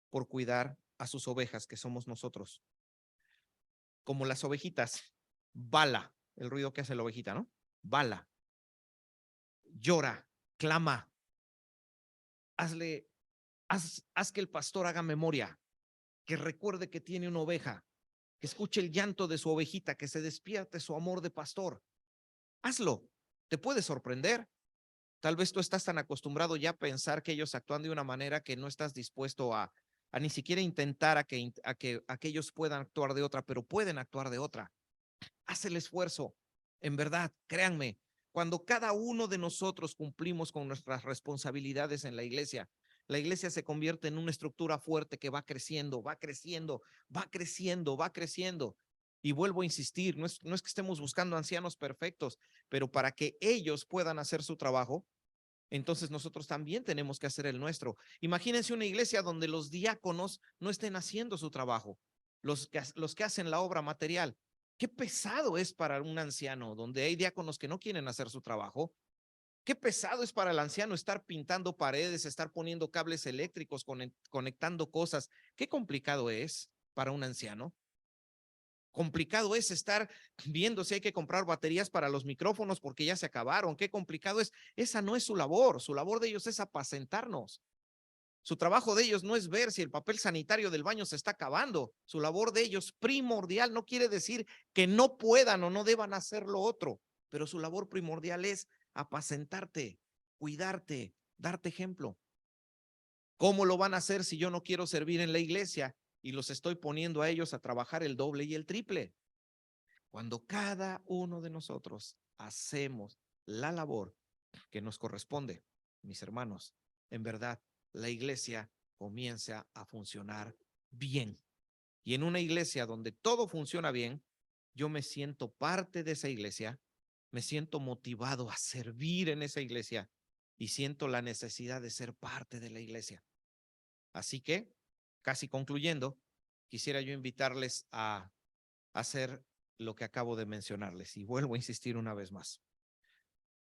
por cuidar a sus ovejas, que somos nosotros. Como las ovejitas, bala, el ruido que hace la ovejita, ¿no? Bala, llora, clama, haz que el pastor haga memoria, que recuerde que tiene una oveja, que escuche el llanto de su ovejita, que se despierte su amor de pastor. Hazlo, te puede sorprender. Tal vez tú estás tan acostumbrado ya a pensar que ellos actúan de una manera que no estás dispuesto a ni siquiera intentar a que ellos puedan actuar de otra, pero pueden actuar de otra. Haz el esfuerzo. En verdad, créanme, cuando cada uno de nosotros cumplimos con nuestras responsabilidades en la iglesia se convierte en una estructura fuerte que va creciendo, va creciendo, va creciendo, va creciendo. Y vuelvo a insistir, no es que estemos buscando ancianos perfectos, pero para que ellos puedan hacer su trabajo, entonces nosotros también tenemos que hacer el nuestro. Imagínense una iglesia donde los diáconos no estén haciendo su trabajo, los que hacen la obra material. Qué pesado es para un anciano, donde hay diáconos que no quieren hacer su trabajo. Qué pesado es para el anciano estar pintando paredes, estar poniendo cables eléctricos, conectando cosas. Qué complicado es para un anciano. Complicado es estar viendo si hay que comprar baterías para los micrófonos porque ya se acabaron. Qué complicado es. Esa no es su labor. Su labor de ellos es apacentarnos. Su trabajo de ellos no es ver si el papel sanitario del baño se está acabando. Su labor de ellos primordial no quiere decir que no puedan o no deban hacer lo otro, pero su labor primordial es apacentarte, cuidarte, darte ejemplo. ¿Cómo lo van a hacer si yo no quiero servir en la iglesia y los estoy poniendo a ellos a trabajar el doble y el triple? Cuando cada uno de nosotros hacemos la labor que nos corresponde, mis hermanos, en verdad, la iglesia comienza a funcionar bien. Y en una iglesia donde todo funciona bien, yo me siento parte de esa iglesia, me siento motivado a servir en esa iglesia y siento la necesidad de ser parte de la iglesia. Así que, casi concluyendo, quisiera yo invitarles a hacer lo que acabo de mencionarles y vuelvo a insistir una vez más.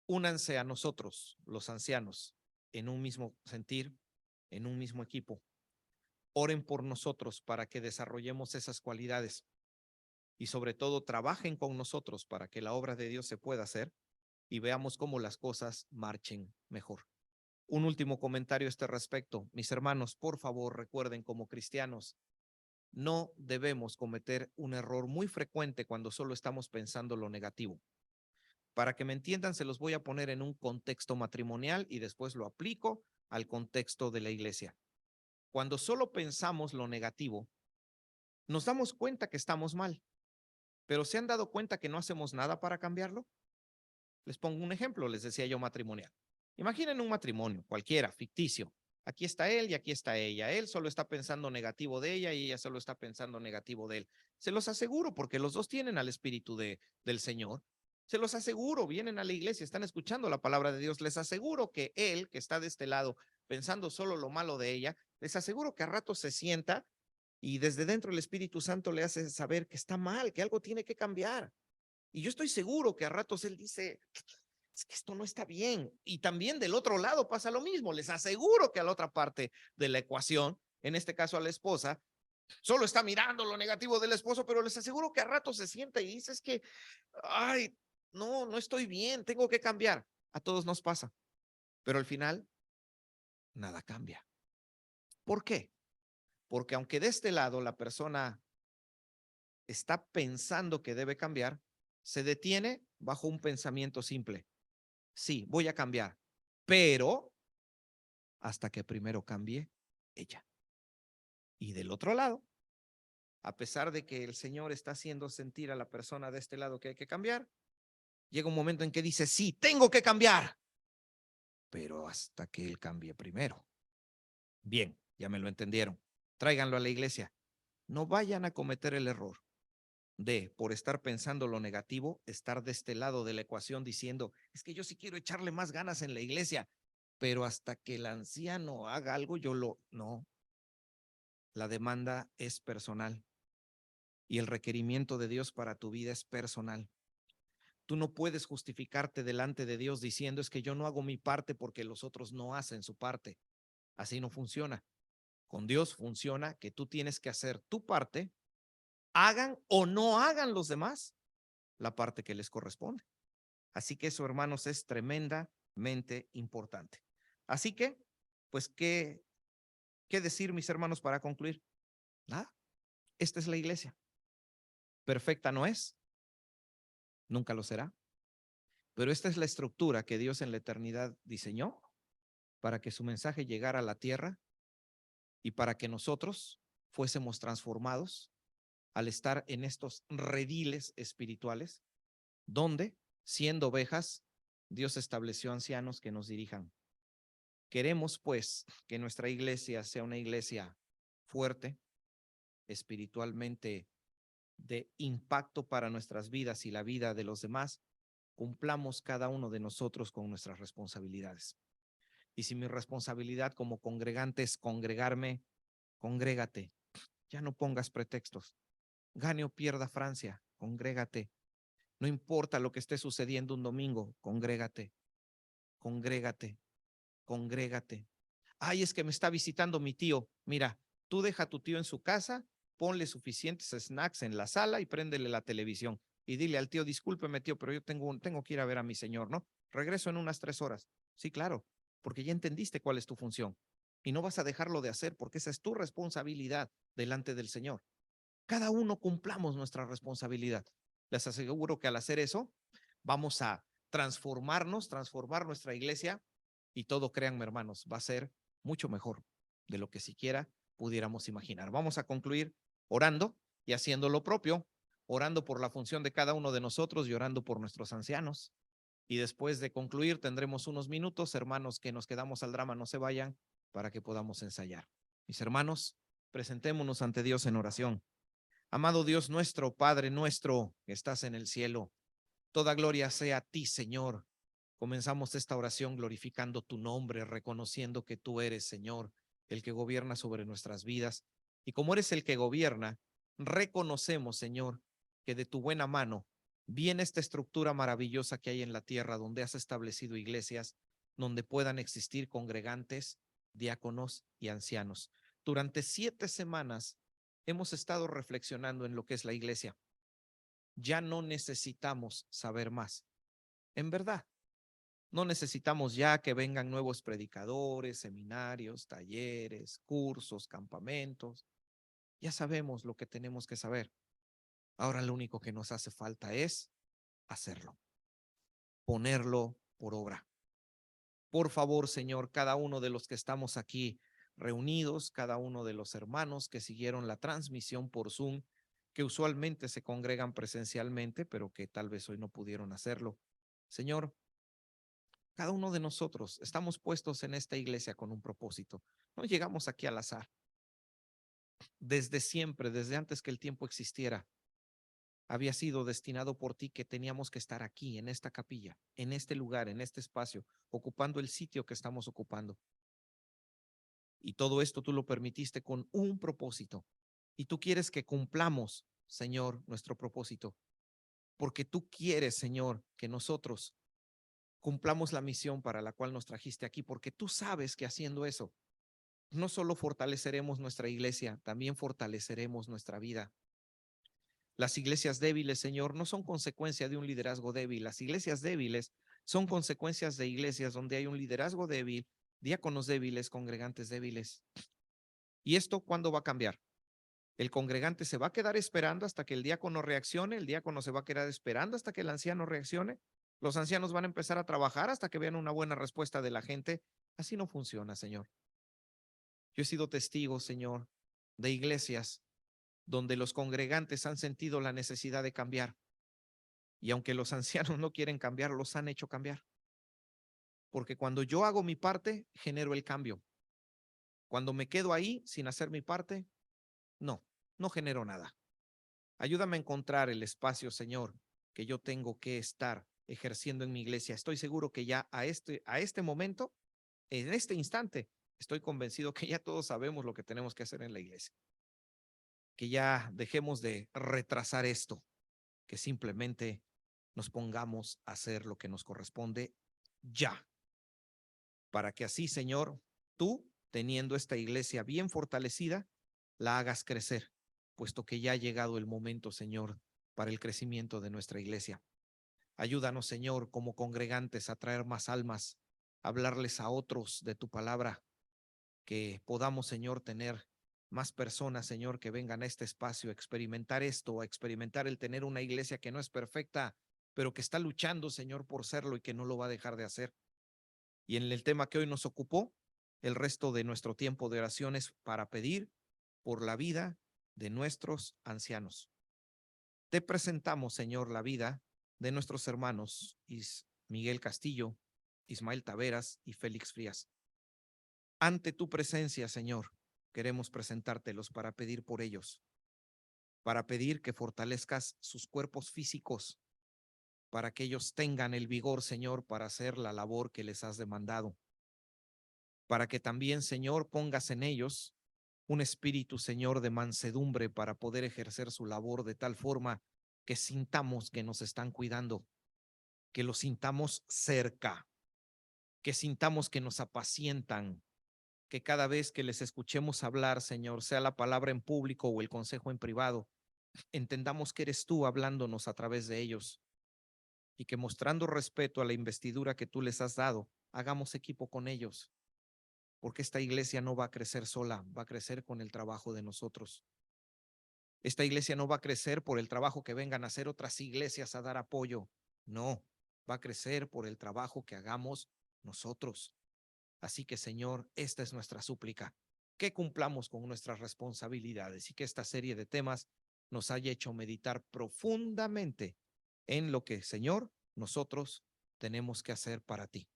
Únanse a nosotros, los ancianos, en un mismo sentir, en un mismo equipo. Oren por nosotros para que desarrollemos esas cualidades y sobre todo trabajen con nosotros para que la obra de Dios se pueda hacer y veamos cómo las cosas marchen mejor. Un último comentario a este respecto. Mis hermanos, por favor, recuerden como cristianos, no debemos cometer un error muy frecuente cuando solo estamos pensando lo negativo. Para que me entiendan, se los voy a poner en un contexto matrimonial y después lo aplico al contexto de la iglesia. Cuando solo pensamos lo negativo, nos damos cuenta que estamos mal, pero ¿se han dado cuenta que no hacemos nada para cambiarlo? Les pongo un ejemplo, les decía yo matrimonial. Imaginen un matrimonio, cualquiera, ficticio. Aquí está él y aquí está ella. Él solo está pensando negativo de ella y ella solo está pensando negativo de él. Se los aseguro porque los dos tienen al Espíritu del Señor. Se los aseguro, vienen a la iglesia, están escuchando la palabra de Dios. Les aseguro que él, que está de este lado, pensando solo lo malo de ella, les aseguro que a rato se sienta y desde dentro el Espíritu Santo le hace saber que está mal, que algo tiene que cambiar. Y yo estoy seguro que a ratos él dice, es que esto no está bien. Y también del otro lado pasa lo mismo. Les aseguro que a la otra parte de la ecuación, en este caso a la esposa, solo está mirando lo negativo del esposo, pero les aseguro que a ratos se sienta y dice, es que, ay, no estoy bien, tengo que cambiar. A todos nos pasa. Pero al final, nada cambia. ¿Por qué? Porque aunque de este lado la persona está pensando que debe cambiar, se detiene bajo un pensamiento simple. Sí, voy a cambiar, pero hasta que primero cambie ella. Y del otro lado, a pesar de que el Señor está haciendo sentir a la persona de este lado que hay que cambiar, llega un momento en que dice, sí, tengo que cambiar. pero hasta que Él cambie primero. Bien, ya me lo entendieron. Tráiganlo a la iglesia. No vayan a cometer el error de, por estar pensando lo negativo, estar de este lado de la ecuación diciendo, es que yo sí quiero echarle más ganas en la iglesia, pero hasta que el anciano haga algo, no. La demanda es personal y el requerimiento de Dios para tu vida es personal. Tú no puedes justificarte delante de Dios diciendo, es que yo no hago mi parte porque los otros no hacen su parte. Así no funciona. Con Dios funciona que tú tienes que hacer tu parte, hagan o no hagan los demás la parte que les corresponde. Así que eso, hermanos, es tremendamente importante. Así que, pues, ¿qué decir, mis hermanos, para concluir? Nada, esta es la iglesia. Perfecta no es, nunca lo será, pero esta es la estructura que Dios en la eternidad diseñó para que su mensaje llegara a la tierra y para que nosotros fuésemos transformados al estar en estos rediles espirituales, donde, siendo ovejas, Dios estableció ancianos que nos dirijan. Queremos, pues, que nuestra iglesia sea una iglesia fuerte, espiritualmente de impacto para nuestras vidas y la vida de los demás. Cumplamos cada uno de nosotros con nuestras responsabilidades. Y si mi responsabilidad como congregante es congregarme, congrégate. Ya no pongas pretextos. Gane o pierda Francia, congrégate. No importa lo que esté sucediendo un domingo, congrégate, congrégate, congrégate. Ay, es que me está visitando mi tío. Mira, tú deja a tu tío en su casa, ponle suficientes snacks en la sala y préndele la televisión. Y dile al tío, discúlpeme tío, pero yo tengo que ir a ver a mi señor, ¿no? Regreso en unas 3 horas. Sí, claro, porque ya entendiste cuál es tu función. Y no vas a dejarlo de hacer porque esa es tu responsabilidad delante del Señor. Cada uno cumplamos nuestra responsabilidad. Les aseguro que al hacer eso, vamos a transformarnos, transformar nuestra iglesia y todo, créanme hermanos, va a ser mucho mejor de lo que siquiera pudiéramos imaginar. Vamos a concluir orando y haciendo lo propio, orando por la función de cada uno de nosotros y orando por nuestros ancianos. Y después de concluir tendremos unos minutos, hermanos, que nos quedamos al drama, no se vayan, para que podamos ensayar. Mis hermanos, presentémonos ante Dios en oración. Amado Dios nuestro, Padre nuestro, que estás en el cielo, toda gloria sea a ti, Señor. Comenzamos esta oración glorificando tu nombre, reconociendo que tú eres, Señor, el que gobierna sobre nuestras vidas. Y como eres el que gobierna, reconocemos, Señor, que de tu buena mano viene esta estructura maravillosa que hay en la tierra, donde has establecido iglesias, donde puedan existir congregantes, diáconos y ancianos. Durante 7 semanas hemos estado reflexionando en lo que es la iglesia. Ya no necesitamos saber más. En verdad, no necesitamos ya que vengan nuevos predicadores, seminarios, talleres, cursos, campamentos. Ya sabemos lo que tenemos que saber. Ahora lo único que nos hace falta es hacerlo, ponerlo por obra. Por favor, Señor, cada uno de los que estamos aquí reunidos, cada uno de los hermanos que siguieron la transmisión por Zoom, que usualmente se congregan presencialmente, pero que tal vez hoy no pudieron hacerlo. Señor, cada uno de nosotros estamos puestos en esta iglesia con un propósito. No llegamos aquí al azar. Desde siempre, desde antes que el tiempo existiera, había sido destinado por ti que teníamos que estar aquí, en esta capilla, en este lugar, en este espacio, ocupando el sitio que estamos ocupando. Y todo esto tú lo permitiste con un propósito. Y tú quieres que cumplamos, Señor, nuestro propósito. Porque tú quieres, Señor, que nosotros cumplamos la misión para la cual nos trajiste aquí. Porque tú sabes que haciendo eso, no solo fortaleceremos nuestra iglesia, también fortaleceremos nuestra vida. Las iglesias débiles, Señor, no son consecuencia de un liderazgo débil. Las iglesias débiles son consecuencias de iglesias donde hay un liderazgo débil, diáconos débiles, congregantes débiles. ¿Y esto cuándo va a cambiar? El congregante se va a quedar esperando hasta que el diácono reaccione, el diácono se va a quedar esperando hasta que el anciano reaccione, los ancianos van a empezar a trabajar hasta que vean una buena respuesta de la gente. Así no funciona, Señor. Yo he sido testigo, Señor, de iglesias donde los congregantes han sentido la necesidad de cambiar y aunque los ancianos no quieren cambiar, los han hecho cambiar. porque cuando yo hago mi parte, genero el cambio. Cuando me quedo ahí sin hacer mi parte, no genero nada. Ayúdame a encontrar el espacio, Señor, que yo tengo que estar ejerciendo en mi iglesia. Estoy seguro que ya a este momento, en este instante, estoy convencido que ya todos sabemos lo que tenemos que hacer en la iglesia. Que ya dejemos de retrasar esto, que simplemente nos pongamos a hacer lo que nos corresponde ya. Para que así, Señor, tú, teniendo esta iglesia bien fortalecida, la hagas crecer, puesto que ya ha llegado el momento, Señor, para el crecimiento de nuestra iglesia. Ayúdanos, Señor, como congregantes a traer más almas, a hablarles a otros de tu palabra, que podamos, Señor, tener más personas, Señor, que vengan a este espacio a experimentar esto, a experimentar el tener una iglesia que no es perfecta, pero que está luchando, Señor, por serlo y que no lo va a dejar de hacer. Y en el tema que hoy nos ocupó, el resto de nuestro tiempo de oraciones para pedir por la vida de nuestros ancianos. Te presentamos, Señor, la vida de nuestros hermanos Miguel Castillo, Ismael Taveras y Félix Frías. Ante tu presencia, Señor, queremos presentártelos para pedir por ellos, para pedir que fortalezcas sus cuerpos físicos, para que ellos tengan el vigor, Señor, para hacer la labor que les has demandado, para que también, Señor, pongas en ellos un espíritu, Señor, de mansedumbre para poder ejercer su labor de tal forma que sintamos que nos están cuidando, que los sintamos cerca, que sintamos que nos apacientan, que cada vez que les escuchemos hablar, Señor, sea la palabra en público o el consejo en privado, entendamos que eres tú hablándonos a través de ellos y que mostrando respeto a la investidura que tú les has dado, hagamos equipo con ellos, porque esta iglesia no va a crecer sola, va a crecer con el trabajo de nosotros. Esta iglesia no va a crecer por el trabajo que vengan a hacer otras iglesias a dar apoyo, no, va a crecer por el trabajo que hagamos nosotros. Así que, Señor, esta es nuestra súplica, que cumplamos con nuestras responsabilidades y que esta serie de temas nos haya hecho meditar profundamente en lo que, Señor, nosotros tenemos que hacer para ti.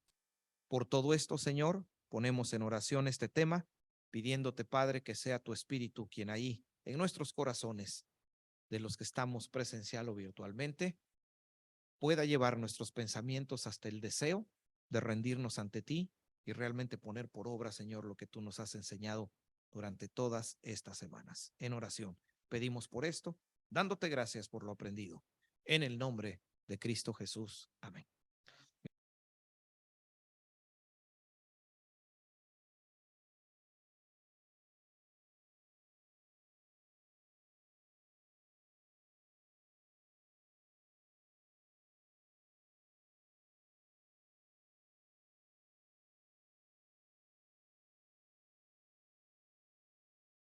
Por todo esto, Señor, ponemos en oración este tema, pidiéndote, Padre, que sea tu Espíritu quien ahí, en nuestros corazones, de los que estamos presencial o virtualmente, pueda llevar nuestros pensamientos hasta el deseo de rendirnos ante ti y realmente poner por obra, Señor, lo que tú nos has enseñado durante todas estas semanas. En oración, pedimos por esto, dándote gracias por lo aprendido. En el nombre de Cristo Jesús. Amén.